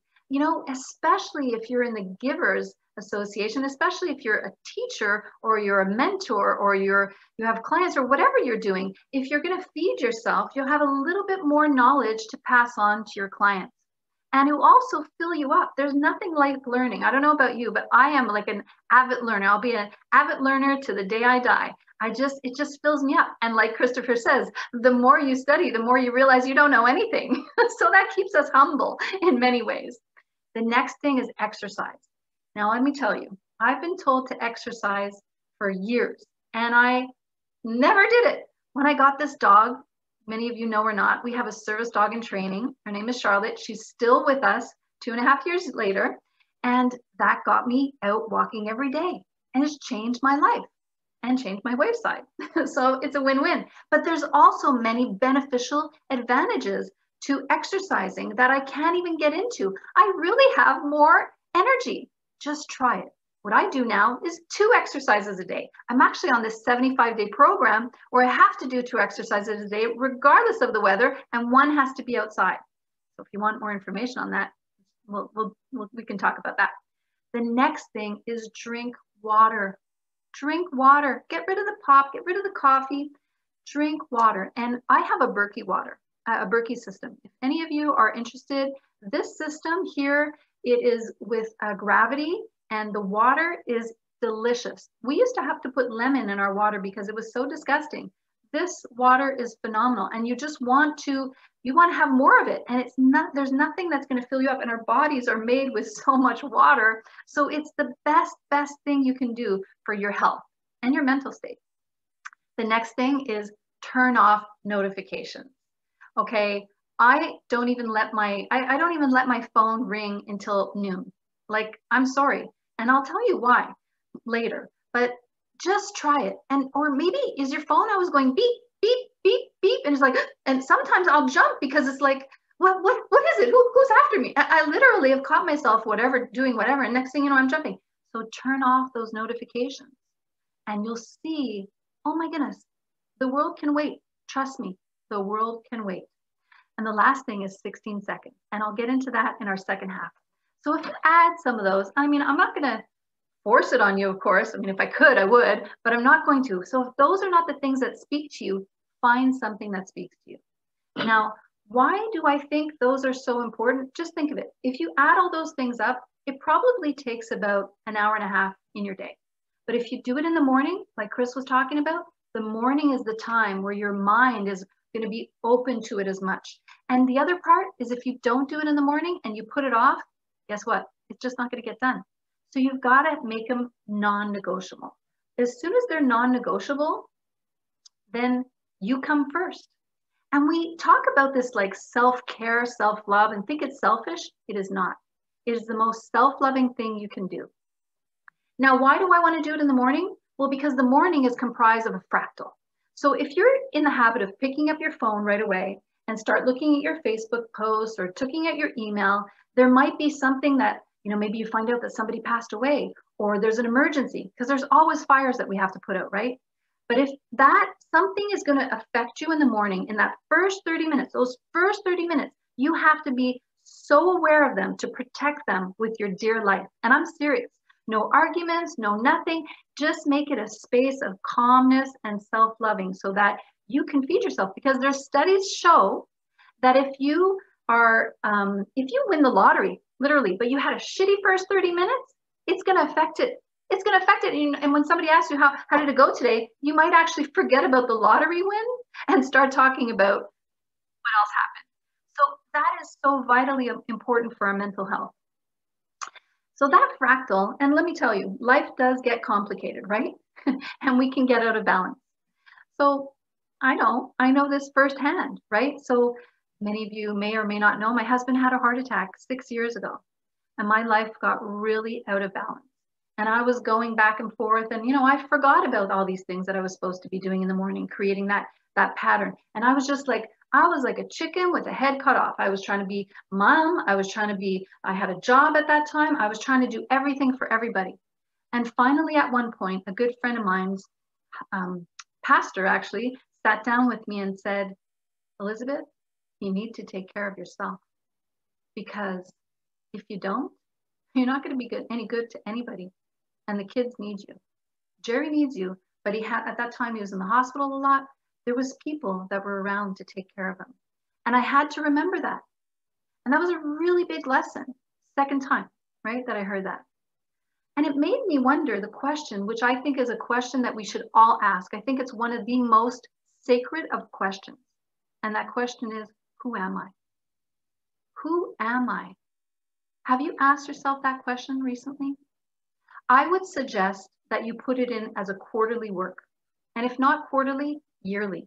especially if you're in the Givers Association, especially if you're a teacher or you're a mentor or you have clients or whatever you're doing. If you're going to feed yourself, you'll have a little bit more knowledge to pass on to your clients. And it will also fill you up. There's nothing like learning. I don't know about you, but I am like an avid learner. I'll be an avid learner to the day I die. It just fills me up. And like Christopher says, the more you study, the more you realize you don't know anything. So that keeps us humble in many ways. The next thing is exercise. Now, let me tell you, I've been told to exercise for years, and I never did it. When I got this dog, many of you know or not, we have a service dog in training. Her name is Charlotte. She's still with us 2.5 years later. And that got me out walking every day. And it's changed my life and changed my wayside. So it's a win-win. But there's also many beneficial advantages to exercising that I can't even get into. I really have more energy. Just try it. What I do now is 2 exercises a day. I'm actually on this 75-day program where I have to do 2 exercises a day, regardless of the weather, and one has to be outside. So if you want more information on that, we can talk about that. The next thing is drink water. Drink water. Get rid of the pop, get rid of the coffee, drink water. And I have a Berkey system. If any of you are interested, this system here, it is with gravity, and the water is delicious. We used to have to put lemon in our water because it was so disgusting. This water is phenomenal, and you want to have more of it. And there's nothing that's going to fill you up, and our bodies are made with so much water. So it's the best thing you can do for your health and your mental state. The next thing is turn off notifications. Okay, I don't even let my phone ring until noon. Like, I'm sorry. And I'll tell you why later, but just try it. Or maybe is your phone always going beep, beep, beep, beep. And it's like, and sometimes I'll jump because it's like, what is it? Who's after me? I literally have caught myself doing whatever. And next thing you know, I'm jumping. So turn off those notifications and you'll see, oh my goodness, the world can wait. Trust me, the world can wait. And the last thing is 16 seconds. And I'll get into that in our second half. So if you add some of those, I mean, I'm not going to force it on you, of course. I mean, if I could, I would, but I'm not going to. So if those are not the things that speak to you, find something that speaks to you. Now, why do I think those are so important? Just think of it. If you add all those things up, it probably takes about an hour and a half in your day. But if you do it in the morning, like Chris was talking about, the morning is the time where your mind is going to be open to it as much. And the other part is if you don't do it in the morning and you put it off, guess what? It's just not going to get done. So you've got to make them non-negotiable. As soon as they're non-negotiable, then you come first. And we talk about this like self-care, self-love, and think it's selfish. It is not. It is the most self-loving thing you can do. Now, why do I want to do it in the morning? Well, because the morning is comprised of a fractal. So if you're in the habit of picking up your phone right away and start looking at your Facebook posts or looking at your email, there might be something that, maybe you find out that somebody passed away or there's an emergency, because there's always fires that we have to put out, right? But if that something is going to affect you in the morning, in that first 30 minutes, those first 30 minutes, you have to be so aware of them to protect them with your dear life. And I'm serious. No arguments, no nothing. Just make it a space of calmness and self-loving so that you can feed yourself. Because there's studies show that if you win the lottery, literally, but you had a shitty first 30 minutes, it's going to affect it. It's going to affect it. And when somebody asks you, how did it go today? You might actually forget about the lottery win and start talking about what else happened. So that is so vitally important for our mental health. So that fractal, and let me tell you, life does get complicated, right? And we can get out of balance. So I know this firsthand, right? So many of you may or may not know, my husband had a heart attack 6 years ago, and my life got really out of balance. And I was going back and forth, and I forgot about all these things that I was supposed to be doing in the morning, creating that pattern. And I was like a chicken with a head cut off. I was trying to be mom. I had a job at that time. I was trying to do everything for everybody. And finally, at one point, a good friend of mine's pastor actually sat down with me and said, Elizabeth, you need to take care of yourself, because if you don't, you're not going to be any good to anybody. And the kids need you. Jerry needs you, but at that time he was in the hospital a lot. There was people that were around to take care of him. And I had to remember that. And that was a really big lesson. Second time, right, that I heard that. And it made me wonder the question, which I think is a question that we should all ask. I think it's one of the most sacred of questions. And that question is, who am I? Who am I? Have you asked yourself that question recently? I would suggest that you put it in as a quarterly work. And if not quarterly, yearly.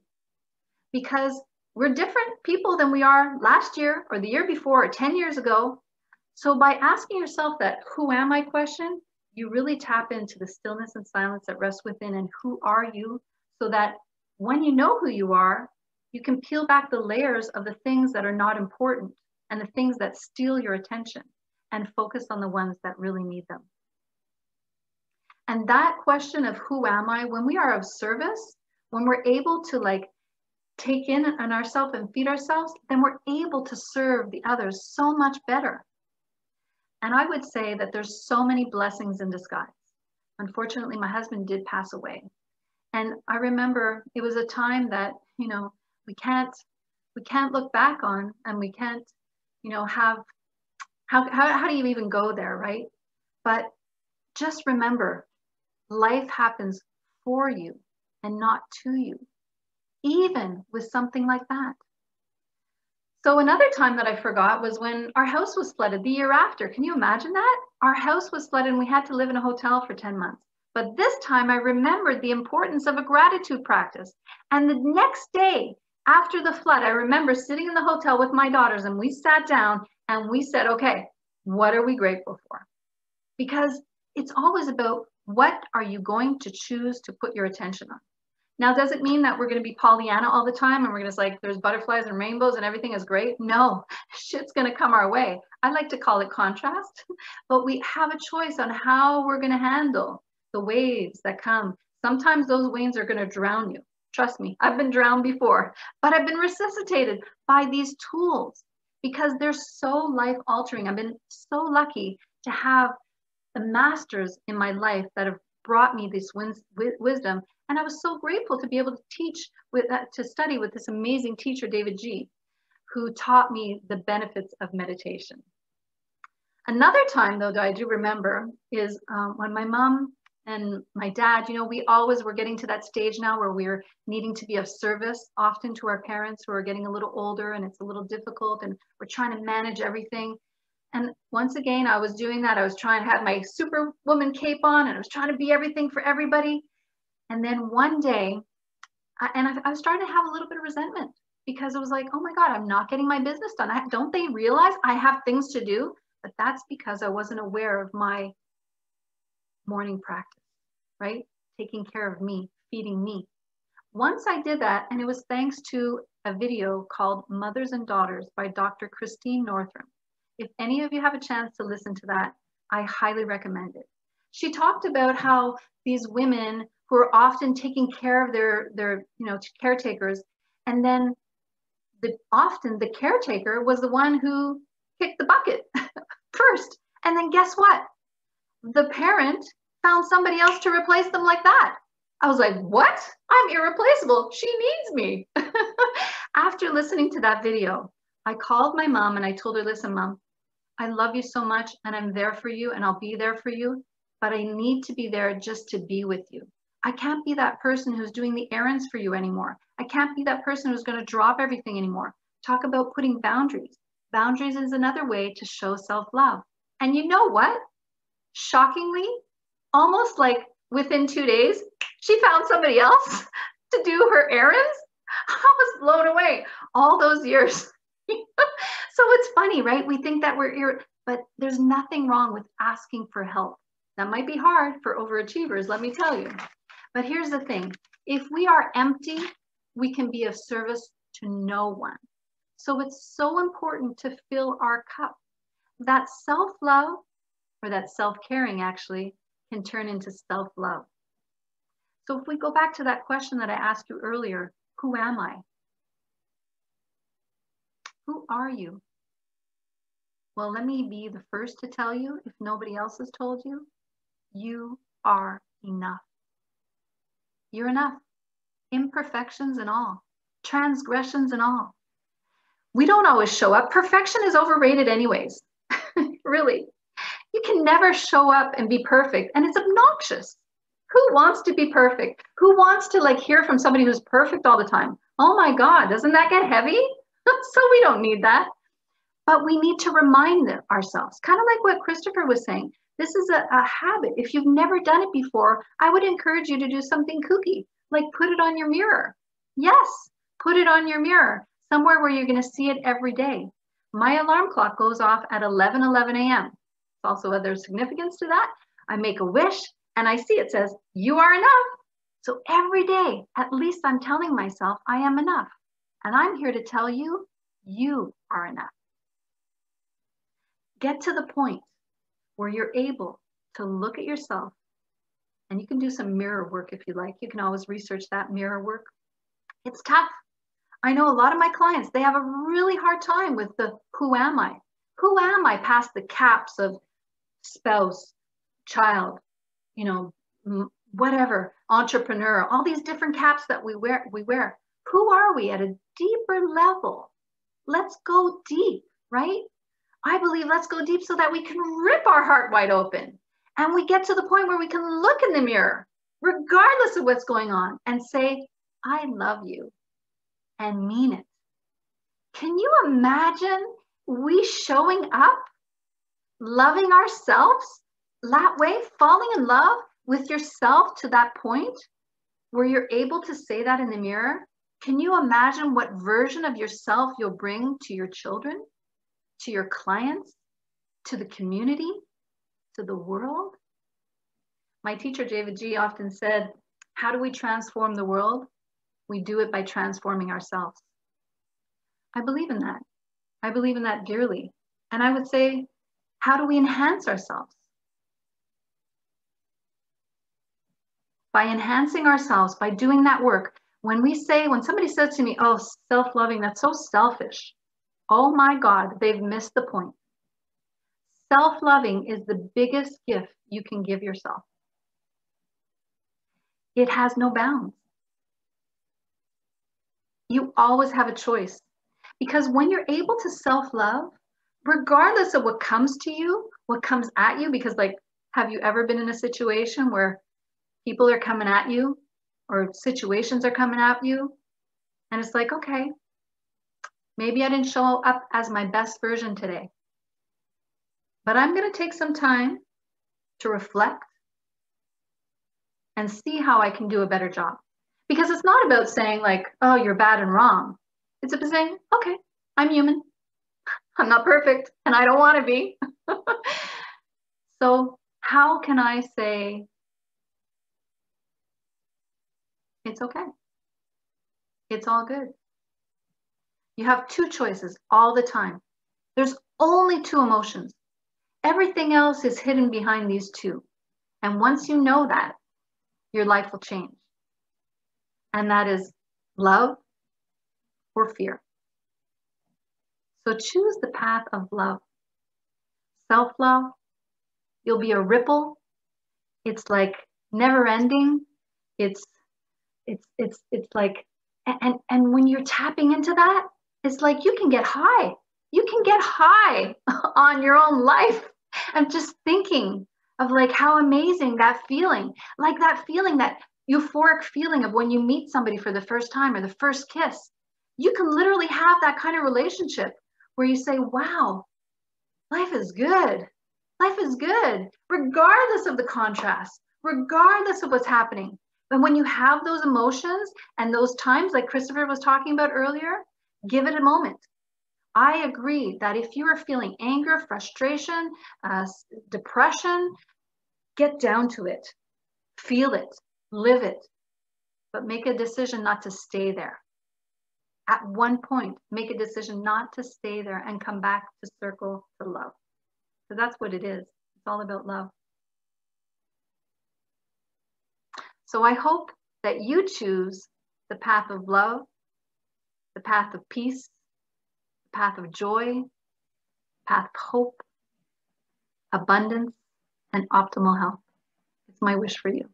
Because we're different people than we are last year or the year before or 10 years ago. So by asking yourself that who am I question, you really tap into the stillness and silence that rests within, and who are you, so that when you know who you are, you can peel back the layers of the things that are not important and the things that steal your attention and focus on the ones that really need them. And that question of who am I, when we are of service, when we're able to take in on ourselves and feed ourselves, then we're able to serve the others so much better. And I would say that there's so many blessings in disguise. Unfortunately, my husband did pass away. And I remember it was a time that, we can't look back on, and we can't, how do you even go there, right? But just remember, life happens for you and not to you, even with something like that. So another time that I forgot was when our house was flooded the year after. Can you imagine that? Our house was flooded and we had to live in a hotel for 10 months. But this time I remembered the importance of a gratitude practice. And the next day after the flood, I remember sitting in the hotel with my daughters, and we sat down and we said, okay, what are we grateful for? Because it's always about, what are you going to choose to put your attention on? Now, does it mean that we're going to be Pollyanna all the time and we're going to there's butterflies and rainbows and everything is great? No, shit's going to come our way. I like to call it contrast, but we have a choice on how we're going to handle the waves that come. Sometimes those waves are going to drown you. Trust me, I've been drowned before, but I've been resuscitated by these tools because they're so life altering. I've been so lucky to have the masters in my life that have brought me this wisdom. And I was so grateful to be able to teach to study with this amazing teacher, David G, who taught me the benefits of meditation. Another time, though, that I do remember is when my mom and my dad, you know, we always were getting to that stage now where we're needing to be of service often to our parents who are getting a little older, and it's a little difficult, and we're trying to manage everything. And once again, I was doing that. I was trying to have my superwoman cape on, and I was trying to be everything for everybody. And then one day, I was starting to have a little bit of resentment, because it was like, oh my God, I'm not getting my business done. Don't they realize I have things to do? But that's because I wasn't aware of my morning practice, right? Taking care of me, feeding me. Once I did that, and it was thanks to a video called Mothers and Daughters by Dr. Christine Northrup. If any of you have a chance to listen to that, I highly recommend it. She talked about how these women who are often taking care of their caretakers, and then often the caretaker was the one who kicked the bucket first. And then guess what? The parent found somebody else to replace them like that. I was like, what? I'm irreplaceable. She needs me. After listening to that video, I called my mom and I told her, listen, Mom, I love you so much and I'm there for you and I'll be there for you, but I need to be there just to be with you. I can't be that person who's doing the errands for you anymore. I can't be that person who's going to drop everything anymore. Talk about putting boundaries. Boundaries is another way to show self-love. And you know what? Shockingly, almost like within 2 days, she found somebody else to do her errands. I was blown away all those years. So it's funny, right? We think that but there's nothing wrong with asking for help. That might be hard for overachievers, let me tell you. But here's the thing. If we are empty, we can be of service to no one. So it's so important to fill our cup. That self-love, or that self-caring actually, can turn into self-love. So if we go back to that question that I asked you earlier, who am I? Who are you? Well, let me be the first to tell you, if nobody else has told you, you are enough. You're enough. Imperfections and all, transgressions and all. We don't always show up. Perfection is overrated anyways. Really. You can never show up and be perfect, and it's obnoxious. Who wants to be perfect? Who wants to hear from somebody who's perfect all the time? Oh my God, doesn't that get heavy? So we don't need that. But we need to remind ourselves, kind of like what Christopher was saying. This is a habit. If you've never done it before, I would encourage you to do something kooky, like put it on your mirror. Yes, put it on your mirror, somewhere where you're going to see it every day. My alarm clock goes off at 11:11 a.m. Also, there's significance to that. I make a wish and I see it says, you are enough. So every day, at least I'm telling myself I am enough. And I'm here to tell you, you are enough. Get to the point where you're able to look at yourself, and you can do some mirror work if you like. You can always research that mirror work. It's tough. I know a lot of my clients, they have a really hard time with the who am I? Who am I past the caps of spouse, child, whatever, entrepreneur, all these different caps that we wear. Who are we at a deeper level? Let's go deep, right? I believe let's go deep so that we can rip our heart wide open. And we get to the point where we can look in the mirror, regardless of what's going on, and say, I love you, and mean it. Can you imagine we showing up, loving ourselves that way, falling in love with yourself to that point where you're able to say that in the mirror? Can you imagine what version of yourself you'll bring to your children, to your clients, to the community, to the world? My teacher, David G, often said, how do we transform the world? We do it by transforming ourselves. I believe in that. I believe in that dearly. And I would say, how do we enhance ourselves? By enhancing ourselves, by doing that work. When somebody says to me, oh, self-loving, that's so selfish. Oh my God, they've missed the point. Self-loving is the biggest gift you can give yourself. It has no bounds. You always have a choice, because when you're able to self-love, regardless of what comes to you, what comes at you, because like, have you ever been in a situation where people are coming at you or situations are coming at you? And it's like, okay, maybe I didn't show up as my best version today, but I'm going to take some time to reflect and see how I can do a better job. Because it's not about saying like, oh, you're bad and wrong. It's about saying, okay, I'm human. I'm not perfect and I don't want to be. So how can I say, it's okay. It's all good. You have two choices all the time. There's only two emotions. Everything else is hidden behind these two. And once you know that, your life will change. And that is love or fear. So choose the path of love. Self-love, you'll be a ripple. It's like never ending. It's like, and when you're tapping into that, it's like you can get high. You can get high on your own life. And just thinking of like how amazing that feeling, like that feeling, that euphoric feeling of when you meet somebody for the first time or the first kiss. You can literally have that kind of relationship where you say, wow, life is good. Life is good, regardless of the contrast, regardless of what's happening. But when you have those emotions and those times, like Christopher was talking about earlier, give it a moment. I agree that if you are feeling anger, frustration, depression, get down to it, feel it, live it, but make a decision not to stay there. At one point, make a decision not to stay there and come back to circle to love. So that's what it is. It's all about love. So I hope that you choose the path of love, the path of peace, the path of joy, the path of hope, abundance, and optimal health. It's my wish for you.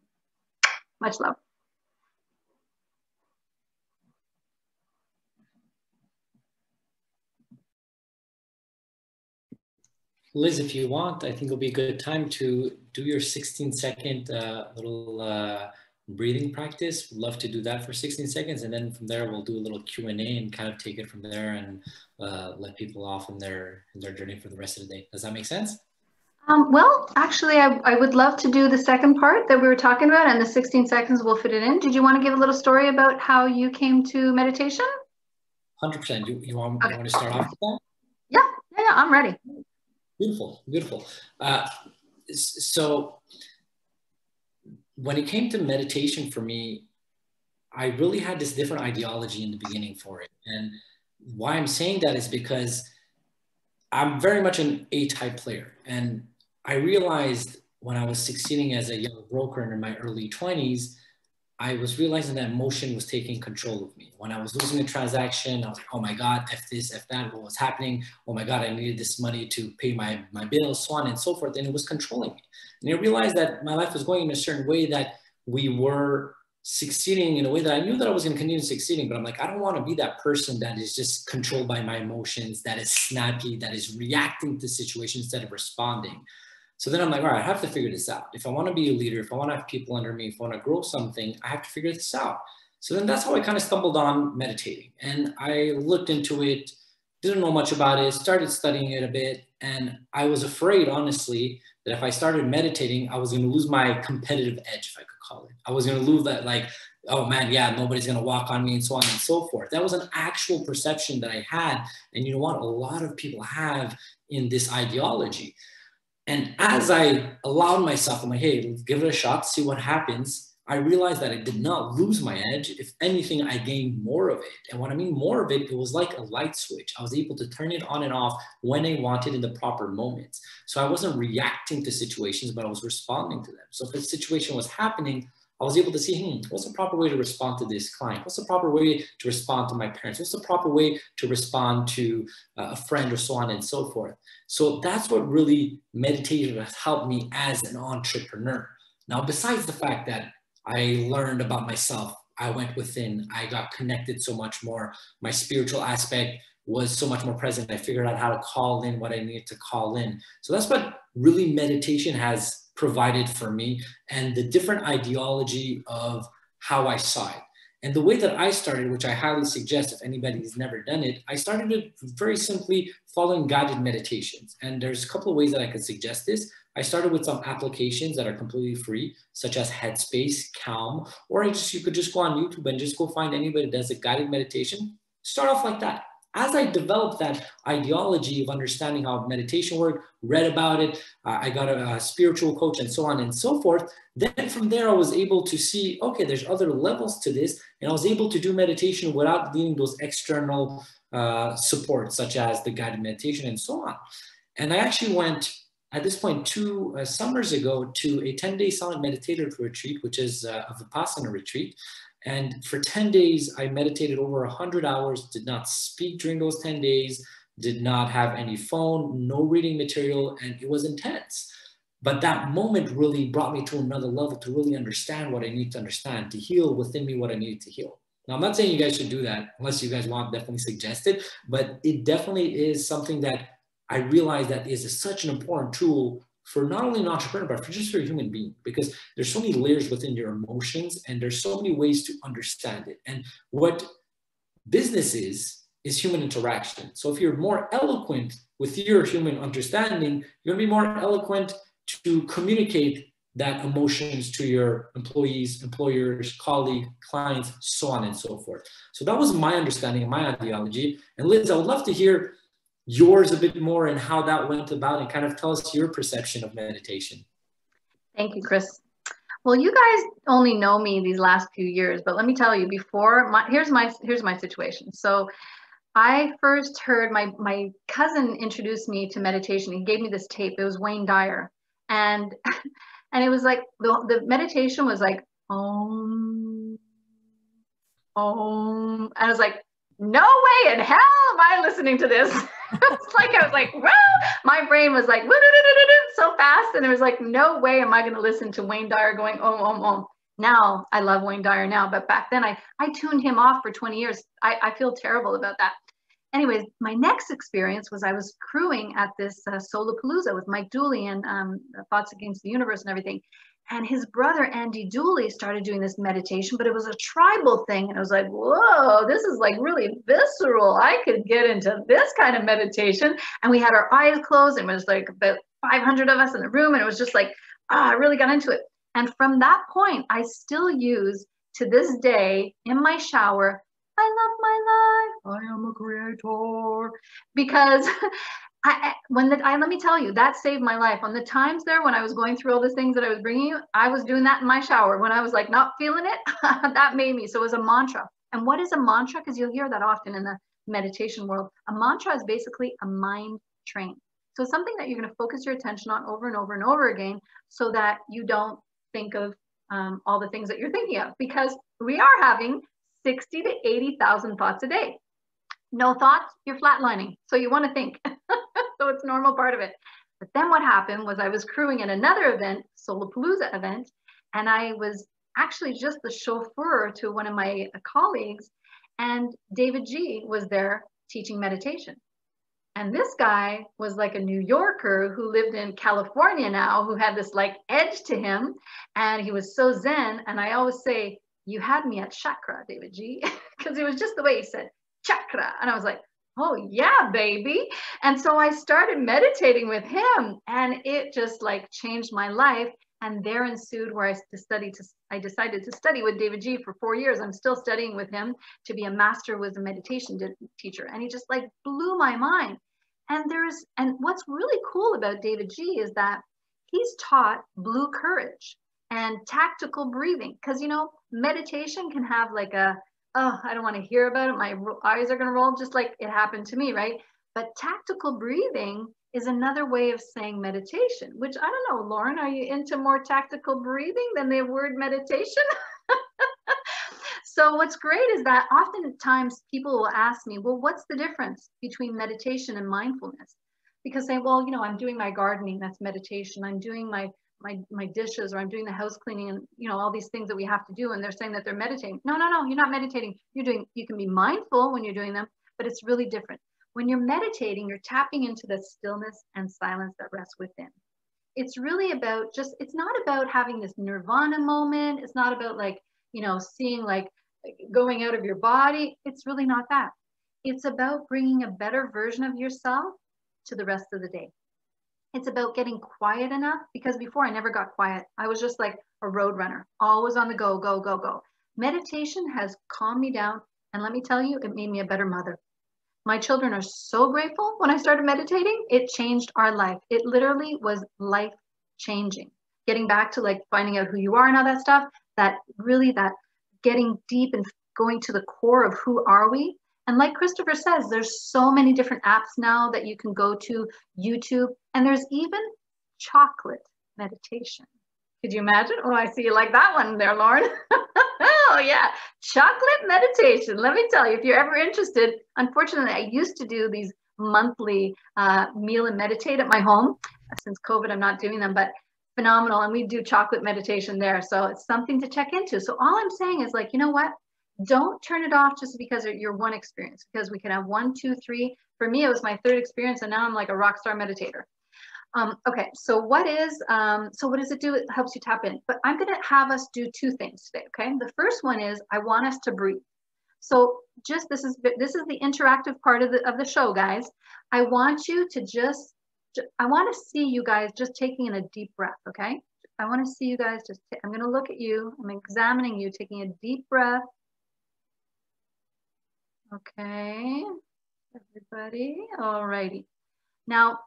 Much love. Liz, if you want, I think it'll be a good time to do your 16-second little breathing practice. We'd love to do that for 16 seconds. And then from there, we'll do a little Q&A and kind of take it from there and let people off in their journey for the rest of the day. Does that make sense? Well, actually, I would love to do the second part that we were talking about, and the 16 seconds will fit it in. Did you want to give a little story about how you came to meditation? 100%. You want to start off with that? Yeah, I'm ready. Beautiful, beautiful. So when it came to meditation for me, I really had this different ideology in the beginning for it. And why I'm saying that is because I'm very much an A-type player. And I realized when I was succeeding as a young broker in my early 20s, I was realizing that emotion was taking control of me. When I was losing a transaction, I was like, oh my God, F this, F that, what was happening? Oh my God, I needed this money to pay my bills, so on and so forth. And it was controlling me. And I realized that my life was going in a certain way, that we were succeeding in a way that I knew that I was going to continue succeeding. But I'm like, I don't want to be that person that is just controlled by my emotions, that is snappy, that is reacting to situations instead of responding. So then I'm like, all right, I have to figure this out. If I want to be a leader, if I want to have people under me, if I want to grow something, I have to figure this out. So then that's how I kind of stumbled on meditating. And I looked into it, didn't know much about it, started studying it a bit. And I was afraid, honestly, that if I started meditating, I was going to lose my competitive edge, if I could call it. I was going to lose that, like, oh man, yeah, nobody's going to walk on me and so on and so forth. That was an actual perception that I had. And you know what? A lot of people have in this ideology. And as I allowed myself, I'm like, hey, let's give it a shot, see what happens. I realized that I did not lose my edge. If anything, I gained more of it. And when I mean more of it, it was like a light switch. I was able to turn it on and off when I wanted in the proper moments. So I wasn't reacting to situations, but I was responding to them. So if a situation was happening, I was able to see, what's the proper way to respond to this client? What's the proper way to respond to my parents? What's the proper way to respond to a friend, or so on and so forth? So that's what really meditation has helped me as an entrepreneur. Now, besides the fact that I learned about myself, I went within, I got connected so much more. My spiritual aspect was so much more present. I figured out how to call in what I needed to call in. So that's what really meditation has provided for me, and the different ideology of how I saw it. And the way that I started, which I highly suggest if anybody's never done it, I started it very simply following guided meditations. And there's a couple of ways that I could suggest this. I started with some applications that are completely free, such as Headspace, Calm, or you could just go on YouTube and just go find anybody that does a guided meditation. Start off like that. As I developed that ideology of understanding how meditation worked, read about it, I got a spiritual coach and so on and so forth. Then from there, I was able to see, okay, there's other levels to this. And I was able to do meditation without needing those external support, such as the guided meditation and so on. And I actually went, at this point, 2 summers ago, to a 10-day silent meditative retreat, which is a Vipassana retreat. And for 10 days, I meditated over 100 hours, did not speak during those 10 days, did not have any phone, no reading material, and it was intense. But that moment really brought me to another level to really understand what I need to understand, to heal within me what I needed to heal. Now, I'm not saying you guys should do that unless you guys want, definitely suggest it, but it definitely is something that I realized that is such an important tool for not only an entrepreneur, but for just for a human being, because there's so many layers within your emotions and there's so many ways to understand it. And what business is human interaction. So if you're more eloquent with your human understanding, you're gonna be more eloquent to communicate that emotions to your employees, employers, colleagues, clients, so on and so forth. So that was my understanding and my ideology. And Liz, I would love to hear yours a bit more and how that went about, and kind of tell us your perception of meditation. Thank you, Chris. Well, you guys only know me these last few years, but let me tell you, here's my situation. So I first heard my cousin introduced me to meditation. He gave me this tape. It was Wayne Dyer, and it was like the meditation was like om, om, and I was like, no way in hell am I listening to this. It's like I was like, whoa, my brain was like so fast, and it was like, no way am I going to listen to Wayne Dyer going om. Now I love Wayne Dyer now, but back then I tuned him off for 20 years. I feel terrible about that. Anyways, my next experience was I was crewing at this Solapalooza with Mike Dooley and Thoughts Against the Universe and everything. And his brother, Andy Dooley, started doing this meditation, but it was a tribal thing. And I was like, whoa, this is like really visceral. I could get into this kind of meditation. And we had our eyes closed, and it was like about 500 of us in the room. And it was just like, I really got into it. And from that point, I still use to this day in my shower, I love my life, I am a creator. Because let me tell you, that saved my life. On the times there when I was going through all the things that I was bringing you, I was doing that in my shower. When I was like not feeling it, that made me. So it was a mantra. And what is a mantra? Because you'll hear that often in the meditation world. A mantra is basically a mind train. So it's something that you're going to focus your attention on over and over and over again, so that you don't think of all the things that you're thinking of, because we are having 60 to 80,000 thoughts a day. No thoughts, you're flatlining. So you want to think. So it's a normal part of it. But then what happened was I was crewing at another event, Solapalooza event, and I was actually just the chauffeur to one of my colleagues, and David G was there teaching meditation. And this guy was like a New Yorker who lived in California now, who had this like edge to him, and he was so zen. And I always say, you had me at chakra, David G, because it was just the way he said chakra. And I was like, oh yeah, baby. And so I started meditating with him, and it just like changed my life. And there ensued where I decided to study with David G for 4 years. I'm still studying with him to be a master wisdom meditation teacher. And he just like blew my mind. And what's really cool about David G is that he's taught blue courage and tactical breathing. Because, you know, meditation can have like I don't want to hear about it. My eyes are going to roll, just like it happened to me, right? But tactical breathing is another way of saying meditation, which I don't know, Lauren, are you into more tactical breathing than the word meditation? So what's great is that oftentimes people will ask me, well, what's the difference between meditation and mindfulness? Because they, well, you know, I'm doing my gardening, that's meditation. I'm doing my dishes, or I'm doing the house cleaning, and you know, all these things that we have to do. And they're saying that they're meditating. No, you're not meditating. You can be mindful when you're doing them, but it's really different. When you're meditating, you're tapping into the stillness and silence that rests within. It's really about it's not about having this nirvana moment. It's not about like, you know, seeing like going out of your body. It's really not that. It's about bringing a better version of yourself to the rest of the day. It's about getting quiet enough, because before I never got quiet. I was just like a road runner, always on the go, go, go, go. Meditation has calmed me down. And let me tell you, it made me a better mother. My children are so grateful when I started meditating. It changed our life. It literally was life changing. Getting back to like finding out who you are and all that stuff, that getting deep and going to the core of who are we. And like Christopher says, there's so many different apps now that you can go to, YouTube, and there's even chocolate meditation. Could you imagine? Oh, I see you like that one there, Lauren. Oh yeah, chocolate meditation. Let me tell you, if you're ever interested, unfortunately, I used to do these monthly meal and meditate at my home. Since COVID, I'm not doing them, but phenomenal. And we do chocolate meditation there. So it's something to check into. So all I'm saying is like, you know what? Don't turn it off just because of your one experience, because we can have 1, 2, 3. For me, it was my 3rd experience, and now I'm like a rock star meditator. Okay, so what does it do? It helps you tap in. But I'm going to have us do 2 things today, okay? The first one is I want us to breathe. So just this is the interactive part of the show, guys. I want you to I want to see you guys just taking in a deep breath, okay? I want to see you guys I'm going to look at you. I'm examining you, taking a deep breath. Okay, everybody, all righty. Now,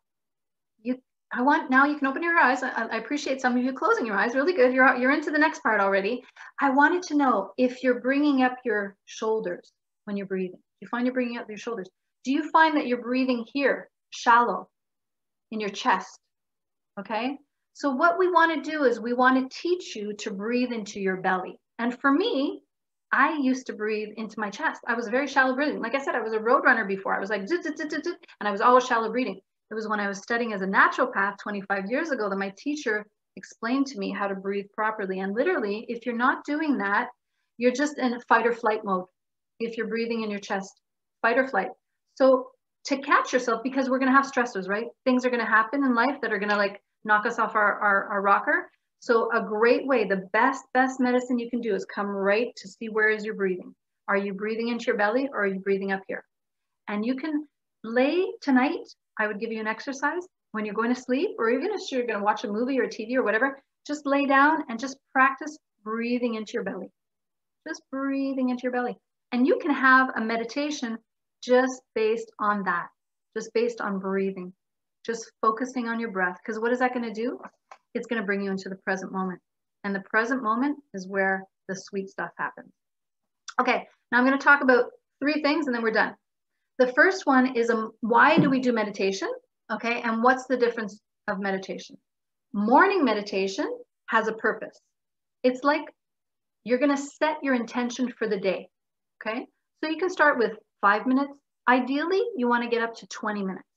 now you can open your eyes. I appreciate some of you closing your eyes. Really good. You're into the next part already. I wanted to know if you're bringing up your shoulders when you're breathing. Do you find you're bringing up your shoulders? Do you find that you're breathing here, shallow, in your chest? Okay. So what we want to do is we want to teach you to breathe into your belly. And for me, I used to breathe into my chest. I was very shallow breathing. Like I said, I was a road runner before. I was like, and I was always shallow breathing. It was when I was studying as a naturopath 25 years ago that my teacher explained to me how to breathe properly. And literally, if you're not doing that, you're just in a fight or flight mode. If you're breathing in your chest, fight or flight. So to catch yourself, because we're going to have stressors, right? Things are going to happen in life that are going to like knock us off our rocker. So a great way, the best medicine you can do is come right to see where is your breathing. Are you breathing into your belly, or are you breathing up here? And you can lay tonight. I would give you an exercise when you're going to sleep, or even if you're going to watch a movie or a TV or whatever, just lay down and just practice breathing into your belly. Just breathing into your belly. And you can have a meditation just based on that, just based on breathing, just focusing on your breath. Because what is that going to do? It's going to bring you into the present moment. And the present moment is where the sweet stuff happens. Okay, now I'm going to talk about 3 things and then we're done. The first one is why do we do meditation? Okay, and what's the difference of meditation? Morning meditation has a purpose. It's like you're going to set your intention for the day. Okay, so you can start with 5 minutes. Ideally, you want to get up to 20 minutes.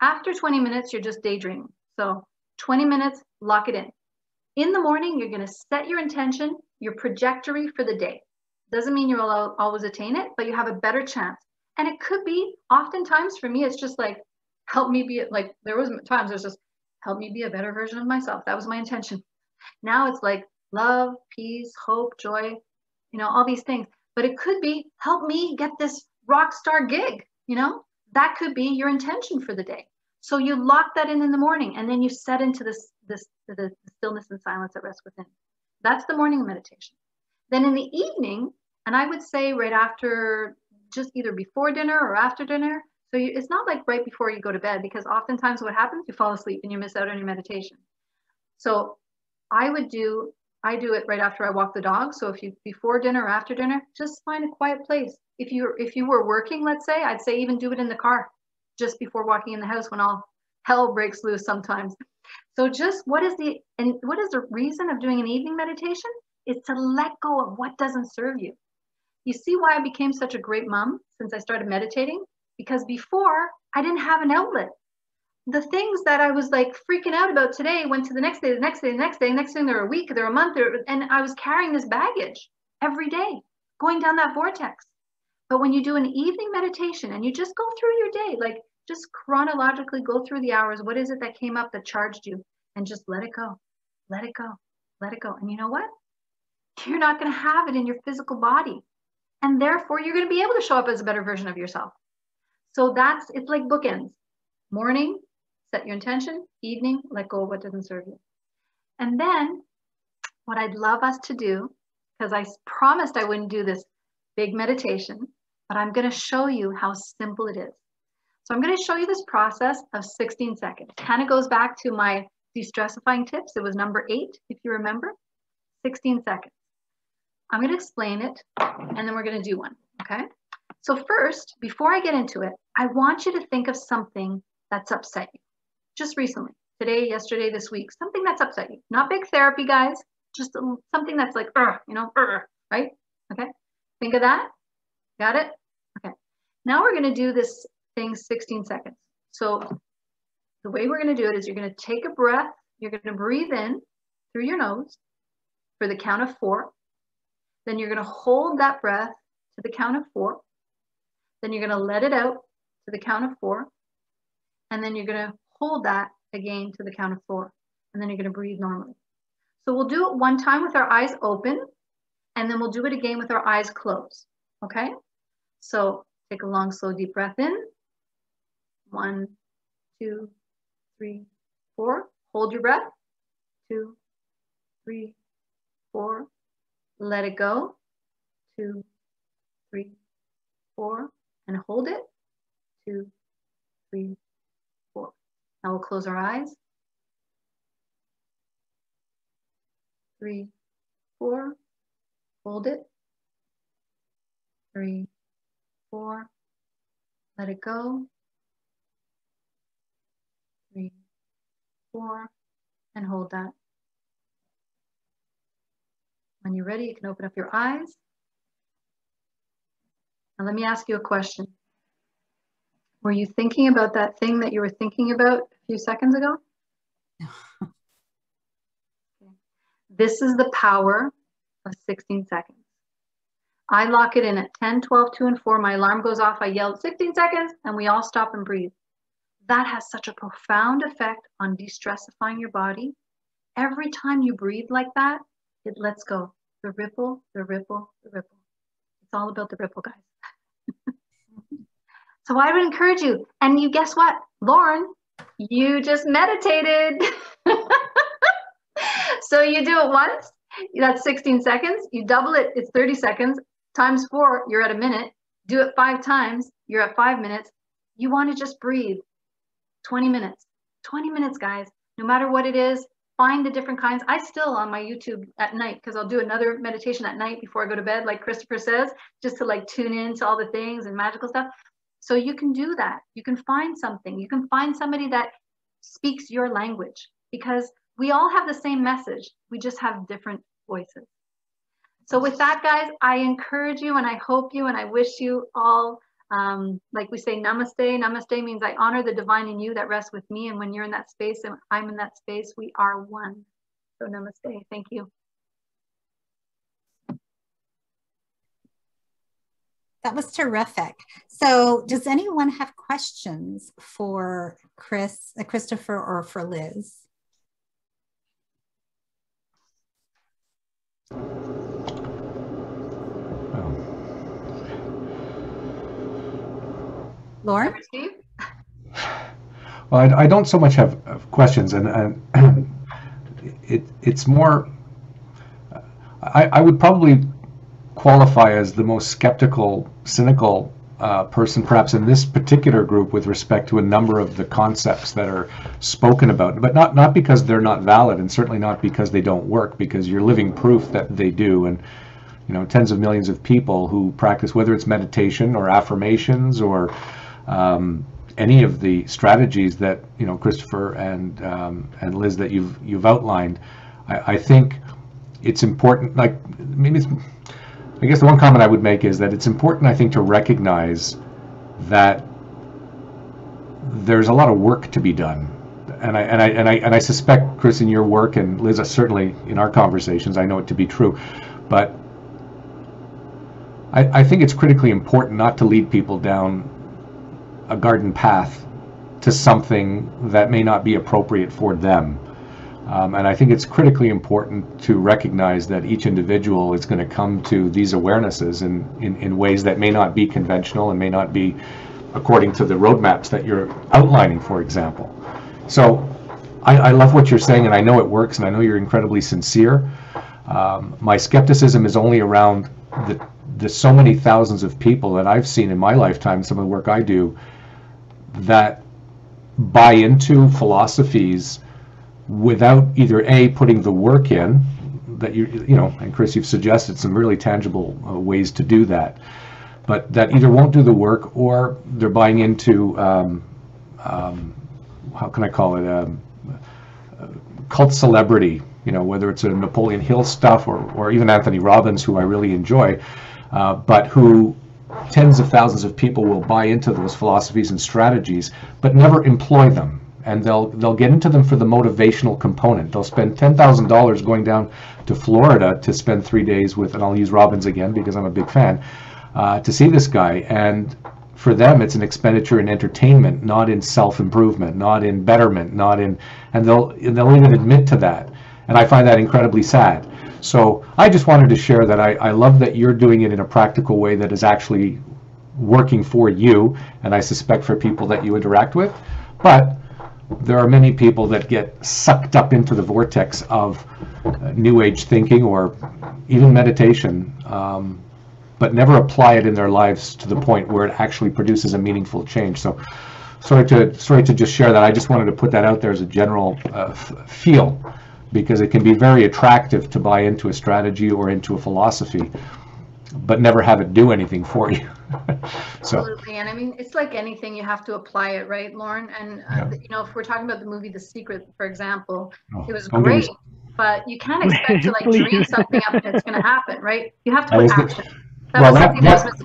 After 20 minutes, you're just daydreaming. So 20 minutes, lock it in. In the morning, you're going to set your intention, your trajectory for the day. Doesn't mean you'll always attain it, but you have a better chance. And it could be, oftentimes for me, it's just like, help me be, like, there was times it was just, help me be a better version of myself. That was my intention. Now it's like love, peace, hope, joy, you know, all these things. But it could be, help me get this rock star gig, you know, that could be your intention for the day. So you lock that in the morning, and then you set into the stillness and silence that rests within. That's the morning meditation. Then in the evening, and I would say right after, just either before dinner or after dinner. So it's not like right before you go to bed, because oftentimes what happens, you fall asleep and you miss out on your meditation. So I do it right after I walk the dog. So if you, before dinner or after dinner, just find a quiet place. If you were working, let's say, I'd say even do it in the car. just before walking in the house when all hell breaks loose sometimes. So just what is the reason of doing an evening meditation? Is to let go of what doesn't serve you. You see why I became such a great mom since I started meditating? Because before I didn't have an outlet. The things that I was like freaking out about today went to the next day, the next day, the next day, next thing they're a week, they're a month, and I was carrying this baggage every day, going down that vortex. But when you do an evening meditation and you just go through your day, like just chronologically go through the hours, what is it that came up that charged you? And just let it go, let it go, let it go. And you know what? You're not going to have it in your physical body. And therefore, you're going to be able to show up as a better version of yourself. So it's like bookends. Morning, set your intention. Evening, let go of what doesn't serve you. And then what I'd love us to do, because I promised I wouldn't do this big meditation, but I'm going to show you how simple it is. So I'm going to show you this process of 16 seconds. It kind of goes back to my de-stressifying tips. It was number 8, if you remember. 16 seconds. I'm going to explain it, and then we're going to do one, okay? So first, before I get into it, I want you to think of something that's upset you. Just recently, today, yesterday, this week, something that's upset you. Not big therapy, guys, just something that's like, right? Okay, think of that. Got it? Okay. Now we're going to do this thing 16 seconds. So the way we're going to do it is you're going to take a breath. You're going to breathe in through your nose for the count of 4. Then you're going to hold that breath to the count of 4. Then you're going to let it out to the count of 4. And then you're going to hold that again to the count of 4. And then you're going to breathe normally. So we'll do it one time with our eyes open, and then we'll do it again with our eyes closed. Okay? So take a long, slow, deep breath in. 1, 2, 3, 4. Hold your breath. 2, 3, 4. Let it go. 2, 3, 4. And hold it. 2, 3, 4. Now we'll close our eyes. 3, 4. Hold it. 3, 4. Let it go. 3, 4. And hold that. When you're ready, you can open up your eyes. Now let me ask you a question. Were you thinking about that thing that you were thinking about a few seconds ago? Okay. This is the power of 16 seconds. I lock it in at 10, 12, 2, and 4. My alarm goes off. I yell 16 seconds, and we all stop and breathe. That has such a profound effect on de-stressifying your body. Every time you breathe like that, it lets go. The ripple, the ripple, the ripple. It's all about the ripple, guys. So I would encourage you. And you guess what? Lauren, you just meditated. So you do it once. That's 16 seconds. You double it. It's 30 seconds. Times 4, you're at a minute. Do it 5 times. You're at 5 minutes. You want to just breathe. 20 minutes. 20 minutes, guys. No matter what it is, find the different kinds. I still on my YouTube at night, because I'll do another meditation at night before I go to bed, like Christopher says, just to like tune in to all the things and magical stuff. So you can do that. You can find something. You can find somebody that speaks your language, because we all have the same message. We just have different voices. So with that, guys, I encourage you, and I hope you, and I wish you all, like we say, namaste. Namaste means I honor the divine in you that rests with me. And when you're in that space and I'm in that space, we are one. So namaste. Thank you. That was terrific. So does anyone have questions for Christopher, or for Liz? Lauren? Well, I don't so much have questions, and it's more, I would probably qualify as the most skeptical, cynical person perhaps in this particular group with respect to a number of the concepts that are spoken about, but not because they're not valid, and certainly not because they don't work, because you're living proof that they do. And you know, tens of millions of people who practice, whether it's meditation or affirmations or any of the strategies that, you know, Christopher and Liz, that you've outlined. I think it's important, like, maybe it's, I guess the one comment I would make is that it's important, I think, to recognize that there's a lot of work to be done. And I suspect, Chris, in your work, and Liz, certainly in our conversations, I know it to be true, but I think it's critically important not to lead people down a garden path to something that may not be appropriate for them. And I think it's critically important to recognize that each individual is going to come to these awarenesses in ways that may not be conventional and may not be according to the roadmaps that you're outlining, for example. So I love what you're saying, and I know it works, and I know you're incredibly sincere. My skepticism is only around the so many thousands of people that I've seen in my lifetime, some of the work I do, that buy into philosophies without either A, putting the work in, that you know, and Chris, you've suggested some really tangible ways to do that, but that either won't do the work, or they're buying into, how can I call it, cult celebrity, you know, whether it's a Napoleon Hill stuff or even Anthony Robbins, who I really enjoy, but who tens of thousands of people will buy into those philosophies and strategies, but never employ them. And they'll get into them for the motivational component. They'll spend $10,000 going down to Florida to spend 3 days with, and I'll use Robbins again because I'm a big fan, to see this guy. And for them, it's an expenditure in entertainment, not in self-improvement, not in betterment, not in, and they'll even admit to that. And I find that incredibly sad. So I just wanted to share that I love that you're doing it in a practical way that is actually working for you, and I suspect for people that you interact with. But there are many people that get sucked up into the vortex of New Age thinking or even meditation, but never apply it in their lives to the point where it actually produces a meaningful change. So sorry to just share that. I just wanted to put that out there as a general feel, because it can be very attractive to buy into a strategy or into a philosophy, but never have it do anything for you. So. Absolutely, and I mean, it's like anything, you have to apply it, right, Lauren? And you know, if we're talking about the movie The Secret, for example, it was great, but you can't expect to like dream something up and it's going to happen, right? You have to put action.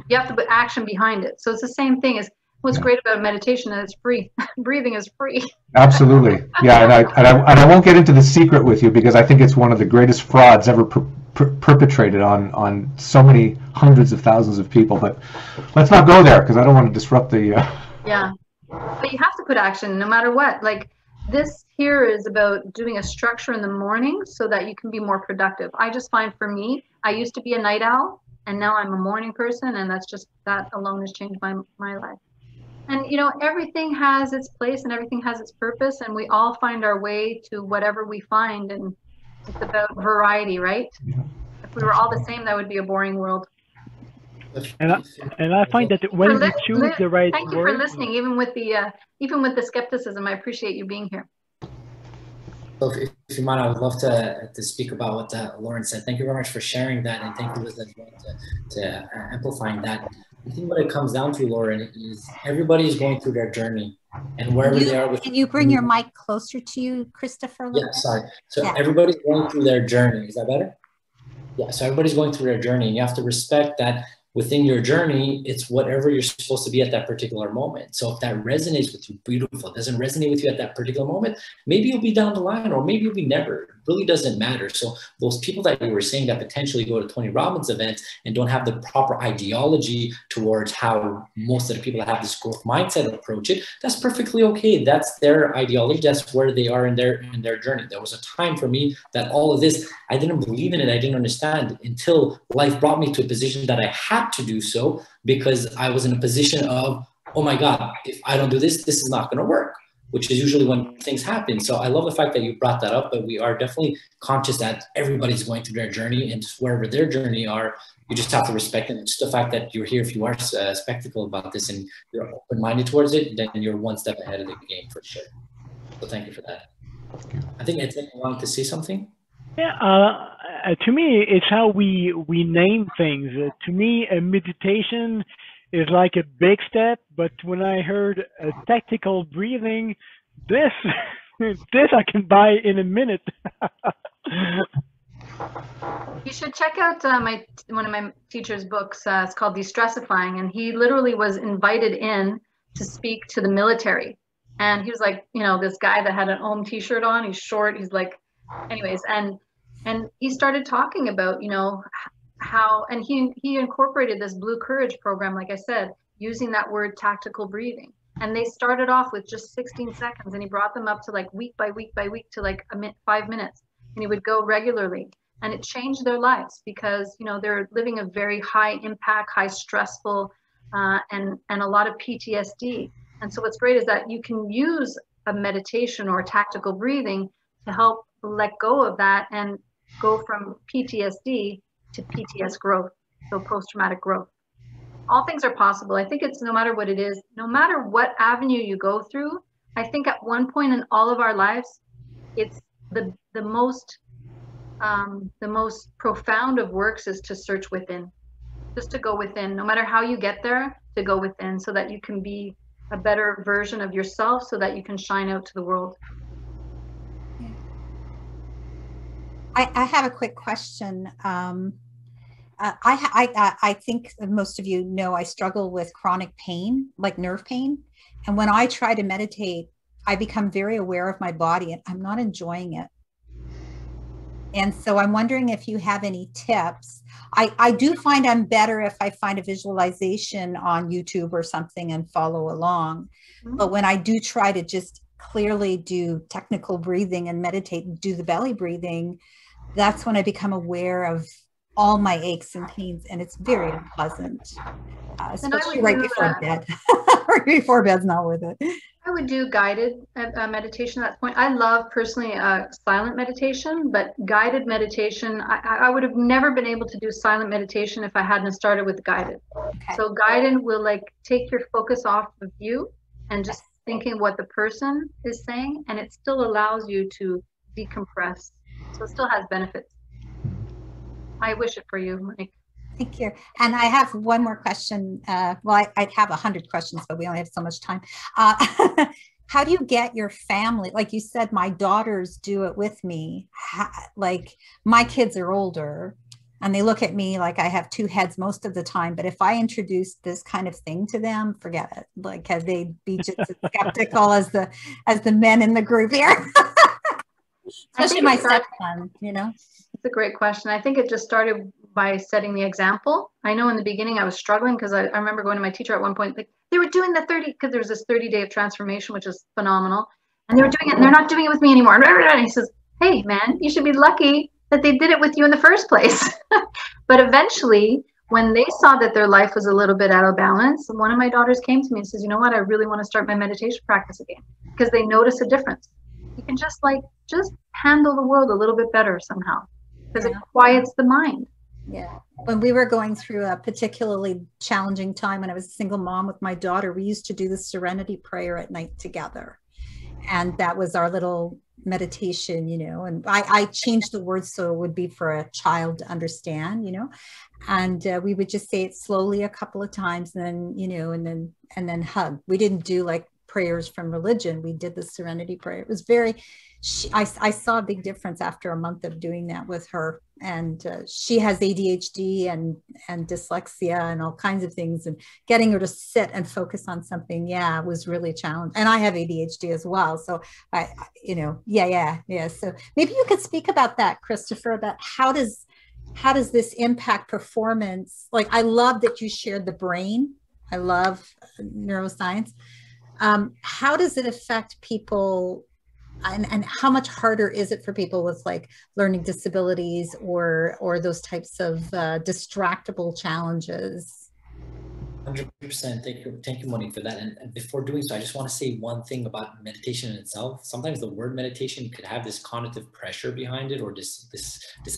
You have to put action behind it. So it's the same thing as what's great about meditation, that it's free. Breathing is free. Absolutely, yeah, and I won't get into The Secret with you, because I think it's one of the greatest frauds ever perpetrated on so many hundreds of thousands of people. But let's not go there, because I don't want to disrupt the. Yeah, but you have to put action no matter what. Like this here is about doing a structure in the morning so that you can be more productive. I just find, for me, I used to be a night owl, and now I'm a morning person, and that alone has changed my life. And you know, everything has its place and everything has its purpose, and we all find our way to whatever we find, and it's about variety, right? Yeah. If we were all the same, that would be a boring world. And I find that when we choose the right thank you word, for listening, even with the skepticism. I appreciate you being here. So if you mind, I would love to speak about what Lauren said. Thank you very much for sharing that, and thank you, Liz, to amplifying that. I think what it comes down to, Lauren, is everybody is going through their journey, and wherever they are. Can you bring your mic closer to you, Christopher? Yeah, sorry. So everybody's going through their journey. Is that better? Yeah. So everybody's going through their journey, and you have to respect that. Within your journey, it's whatever you're supposed to be at that particular moment. So if that resonates with you, beautiful. If it doesn't resonate with you at that particular moment, maybe you'll be down the line, or maybe you'll be never. It really doesn't matter. So those people that you were saying that potentially go to Tony Robbins events and don't have the proper ideology towards how most of the people that have this growth mindset approach it, that's perfectly okay. That's their ideology. That's where they are in their journey. There was a time for me that all of this, I didn't believe in it. I didn't understand until life brought me to a position that I had to do so, because I was in a position of, oh my God, if I don't do this, this is not going to work, which is usually when things happen. So I love the fact that you brought that up, but we are definitely conscious that everybody's going through their journey, and just wherever their journey are, you just have to respect it. It's the fact that you're here, if you are skeptical about this and you're open-minded towards it, then you're one step ahead of the game for sure. So thank you for that. I think Ed wanted to say something. Yeah, to me, it's how we name things. To me, a meditation is like a big step, but when I heard a tactical breathing, this this I can buy in a minute. You should check out one of my teacher's books. It's called De-Stressifying, and he literally was invited in to speak to the military. And he was like, you know, this guy that had an Om t-shirt on. He's short. He's like, anyways, and he started talking about, you know, how, and he incorporated this Blue Courage program, like I said, using that word tactical breathing. And they started off with just 16 seconds, and he brought them up to like week by week by week to like 5 minutes, and he would go regularly. And it changed their lives because, you know, they're living a very high impact, high stressful, and a lot of PTSD. And so what's great is that you can use a meditation or tactical breathing to help let go of that and go from PTSD to PTS growth, so post-traumatic growth. All things are possible. I think it's no matter what it is, no matter what avenue you go through, I think at one point in all of our lives, it's the most profound of works is to search within, just to go within, no matter how you get there, to go within so that you can be a better version of yourself so that you can shine out to the world. I have a quick question. I think most of you know I struggle with chronic pain, like nerve pain. And when I try to meditate, I become very aware of my body and I'm not enjoying it. And so I'm wondering if you have any tips. I do find I'm better if I find a visualization on YouTube or something and follow along. Mm-hmm. But when I do try to just clearly do technical breathing and meditate and do the belly breathing, that's when I become aware of all my aches and pains, and it's very unpleasant, especially right before bed. Right before bed's not worth it. I would do guided meditation at that point. I love personally silent meditation, but guided meditation, I would have never been able to do silent meditation if I hadn't started with guided. Okay. So guided will like take your focus off of you and just thinking what the person is saying, and it still allows you to decompress. So it still has benefits. I wish it for you, Monique. Thank you. And I have one more question. Well, I have 100 questions, but we only have so much time. How do you get your family? Like you said, my daughters do it with me. Like my kids are older and they look at me like I have two heads most of the time. But if I introduce this kind of thing to them, forget it. Like they'd be just as skeptical as the men in the group here. Especially my stepson, you know. It's a great question. I think it just started by setting the example. I know in the beginning I was struggling because I remember going to my teacher at one point, like they were doing the 30, because there was this 30-day of transformation, which is phenomenal. And they were doing it and they're not doing it with me anymore. And he says, hey man, you should be lucky that they did it with you in the first place. But eventually when they saw that their life was a little bit out of balance, one of my daughters came to me and says, you know what, I really want to start my meditation practice again, because they notice a difference. You can just handle the world a little bit better somehow, because it quiets the mind. Yeah. When we were going through a particularly challenging time when I was a single mom with my daughter, we used to do the serenity prayer at night together. And that was our little meditation, you know, and I changed the words so it would be for a child to understand, you know, and we would just say it slowly a couple of times and then, you know, and then hug. We didn't do like prayers from religion. We did the serenity prayer. It was very, I saw a big difference after a month of doing that with her. And she has ADHD and dyslexia and all kinds of things, and getting her to sit and focus on something, was really challenging. And I have ADHD as well. So So maybe you could speak about that, Christopher, about how does this impact performance? Like, I love that you shared the brain. I love neuroscience. How does it affect people, and how much harder is it for people with like learning disabilities or those types of distractible challenges? 100%. Thank you, Monique, for that. And before doing so, I just want to say one thing about meditation in itself. Sometimes the word meditation could have this connotative pressure behind it, or this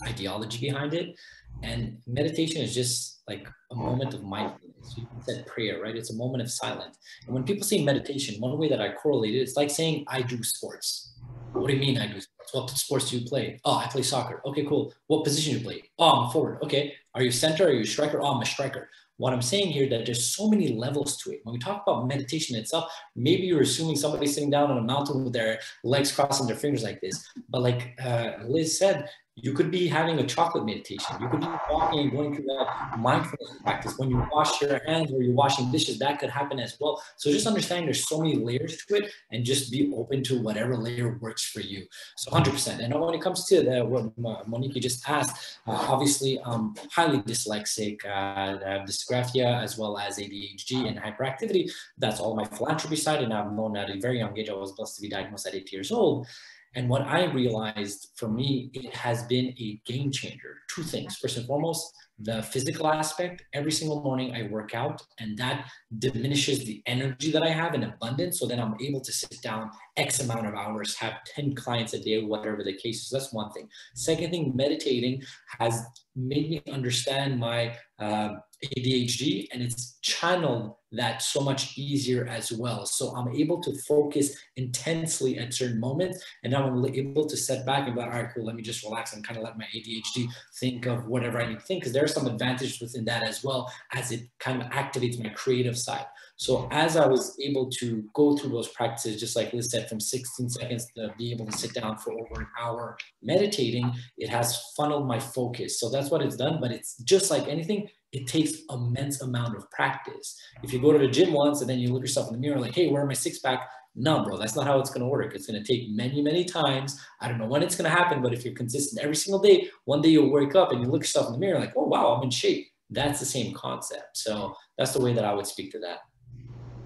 ideology behind it. And meditation is just like a moment of mindfulness. You said prayer, right? It's a moment of silence. And when people say meditation, one way that I correlate it, it's like saying I do sports. What do you mean I do sports? What sports do you play? Oh, I play soccer. Okay, cool. What position do you play? Oh, I'm a forward. Okay. Are you center? Are you a striker? Oh, I'm a striker. what I'm saying here, that there's so many levels to it. When we talk about meditation itself, maybe you're assuming somebody's sitting down on a mountain with their legs crossing their fingers like this. But like Liz said, you could be having a chocolate meditation. You could be walking and going through that mindfulness practice. When you wash your hands or you're washing dishes, that could happen as well. So just understand there's so many layers to it, and just be open to whatever layer works for you. So 100%. And when it comes to what Monique just asked, obviously I'm highly dyslexic, I have dysgraphia as well as ADHD and hyperactivity. That's all my philanthropy side. And I've known at a very young age, I was blessed to be diagnosed at 8 years old. And what I realized, for me, it has been a game changer. Two things. First and foremost, the physical aspect. Every single morning I work out, and that diminishes the energy that I have in abundance. So then I'm able to sit down X amount of hours, have 10 clients a day, whatever the case is. That's one thing. Second thing, meditating has made me understand my ADHD, and it's channeled that so much easier as well. So I'm able to focus intensely at certain moments, and now I'm able to set back and be like, all right, cool, let me just relax and kind of let my ADHD think of whatever I need to think, because there are some advantages within that as well, as it kind of activates my creative side. So as I was able to go through those practices, just like Liz said, from 16 seconds to be able to sit down for over an hour meditating, it has funneled my focus. So that's what it's done. But it's just like anything, it takes immense amount of practice. If you go to the gym once and then you look yourself in the mirror like, hey, where are my six pack? No, bro, that's not how it's going to work. It's going to take many, many times. I don't know when it's going to happen, but if you're consistent every single day, one day you'll wake up and you look yourself in the mirror like, oh, wow, I'm in shape. That's the same concept. So that's the way that I would speak to that.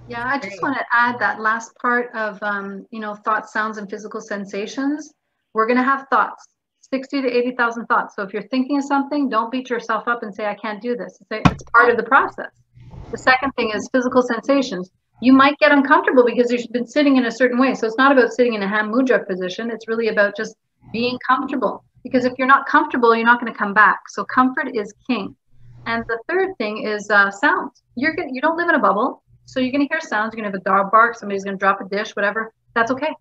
Yeah, I just want to add that last part of, thoughts, sounds, and physical sensations. We're going to have thoughts, 60 to 80,000 thoughts. So if you're thinking of something, don't beat yourself up and say, I can't do this. It's part of the process. The second thing is physical sensations. You might get uncomfortable because you've been sitting in a certain way. So it's not about sitting in a hand mudra position. It's really about just being comfortable. Because if you're not comfortable, you're not going to come back. So comfort is king. And the third thing is sounds. You don't live in a bubble. So you're going to hear sounds. You're going to have a dog bark. Somebody's going to drop a dish, whatever. That's okay.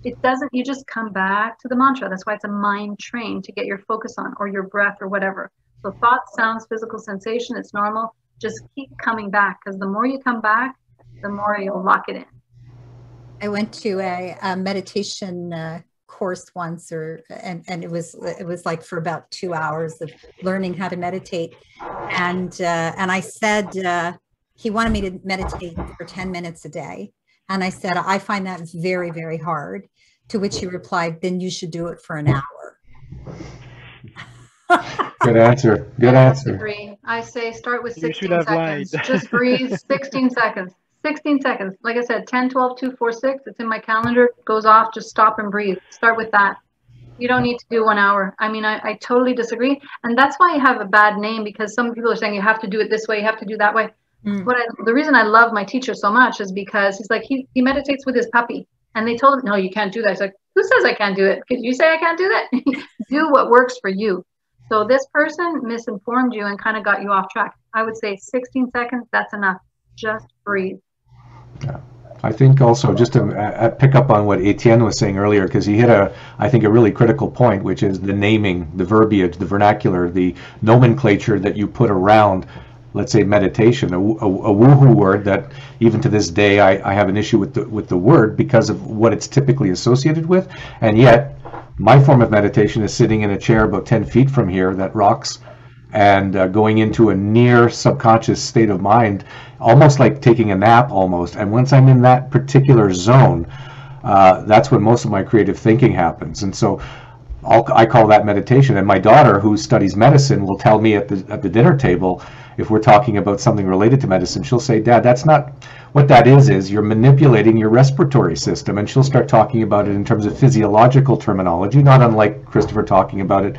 You just come back to the mantra. That's why it's a mind train to get your focus on, or your breath or whatever. So thoughts, sounds, physical sensation, it's normal. Just keep coming back, because the more you come back, the more you'll lock it in. I went to a meditation course once, and it was like for about 2 hours of learning how to meditate. And I said, he wanted me to meditate for 10 minutes a day. And I said, I find that very, very hard. To which he replied, then you should do it for an hour. Good answer. Good answer. Agree. I say start with 16 seconds. Just breathe 16 seconds. 16 seconds. Like I said, 10, 12, 2, 4, 6. It's in my calendar. It goes off. Just stop and breathe. Start with that. You don't need to do 1 hour. I mean, I totally disagree. And that's why you have a bad name, because some people are saying you have to do it this way, you have to do that way. The reason I love my teacher so much is because he's like, he meditates with his puppy. And they told him, no, you can't do that. He's like, who says I can't do it? Because you say I can't do that? Do what works for you. So this person misinformed you and kind of got you off track. I would say 16 seconds, that's enough. Just breathe. Yeah. I think also, just to pick up on what Etienne was saying earlier, because he hit I think a really critical point, which is the naming, the verbiage, the vernacular, the nomenclature that you put around, let's say, meditation, a woohoo word that even to this day I have an issue with the word because of what it's typically associated with. And yet my form of meditation is sitting in a chair about 10 feet from here that rocks, and going into a near subconscious state of mind, almost like taking a nap almost. And once I'm in that particular zone, that's when most of my creative thinking happens. And so I call that meditation. And my daughter, who studies medicine, will tell me at the dinner table, if we're talking about something related to medicine, she'll say, Dad, that's not what that is you're manipulating your respiratory system. And she'll start talking about it in terms of physiological terminology, not unlike Christopher talking about it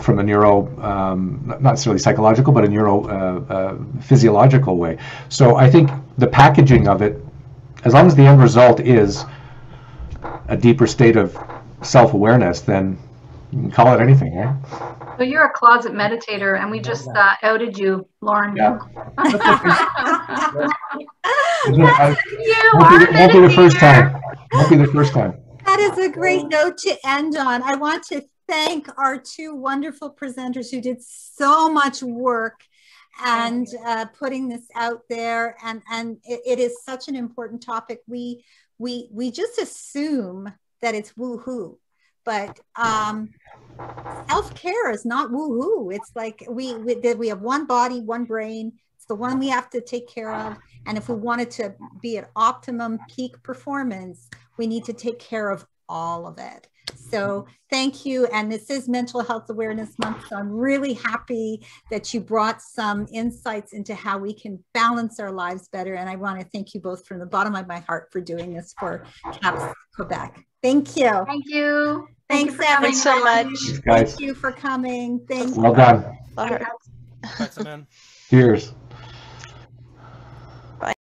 from a not necessarily psychological, but a physiological way. So I think the packaging of it, as long as the end result is a deeper state of self-awareness, then you can call it anything, right? So you're a closet meditator, and we just outed you, Lauren. Yeah. Won't be the first time. Won't be the first time. That is a great note to end on. I want to thank our two wonderful presenters who did so much work and putting this out there. And it is such an important topic. We just assume that it's woohoo, but self-care is not woohoo. It's like we have one body, one brain. It's the one we have to take care of. And if we wanted to be at optimum peak performance, we need to take care of all of it. So thank you. And this is Mental Health Awareness Month. So I'm really happy that you brought some insights into how we can balance our lives better. And I want to thank you both from the bottom of my heart for doing this for CAPS Quebec. Thank you. Thank you. Thanks, Thanks so much. Thanks, guys. Thank you for coming. Thank you. Well done. All right. Thanks, man. Cheers.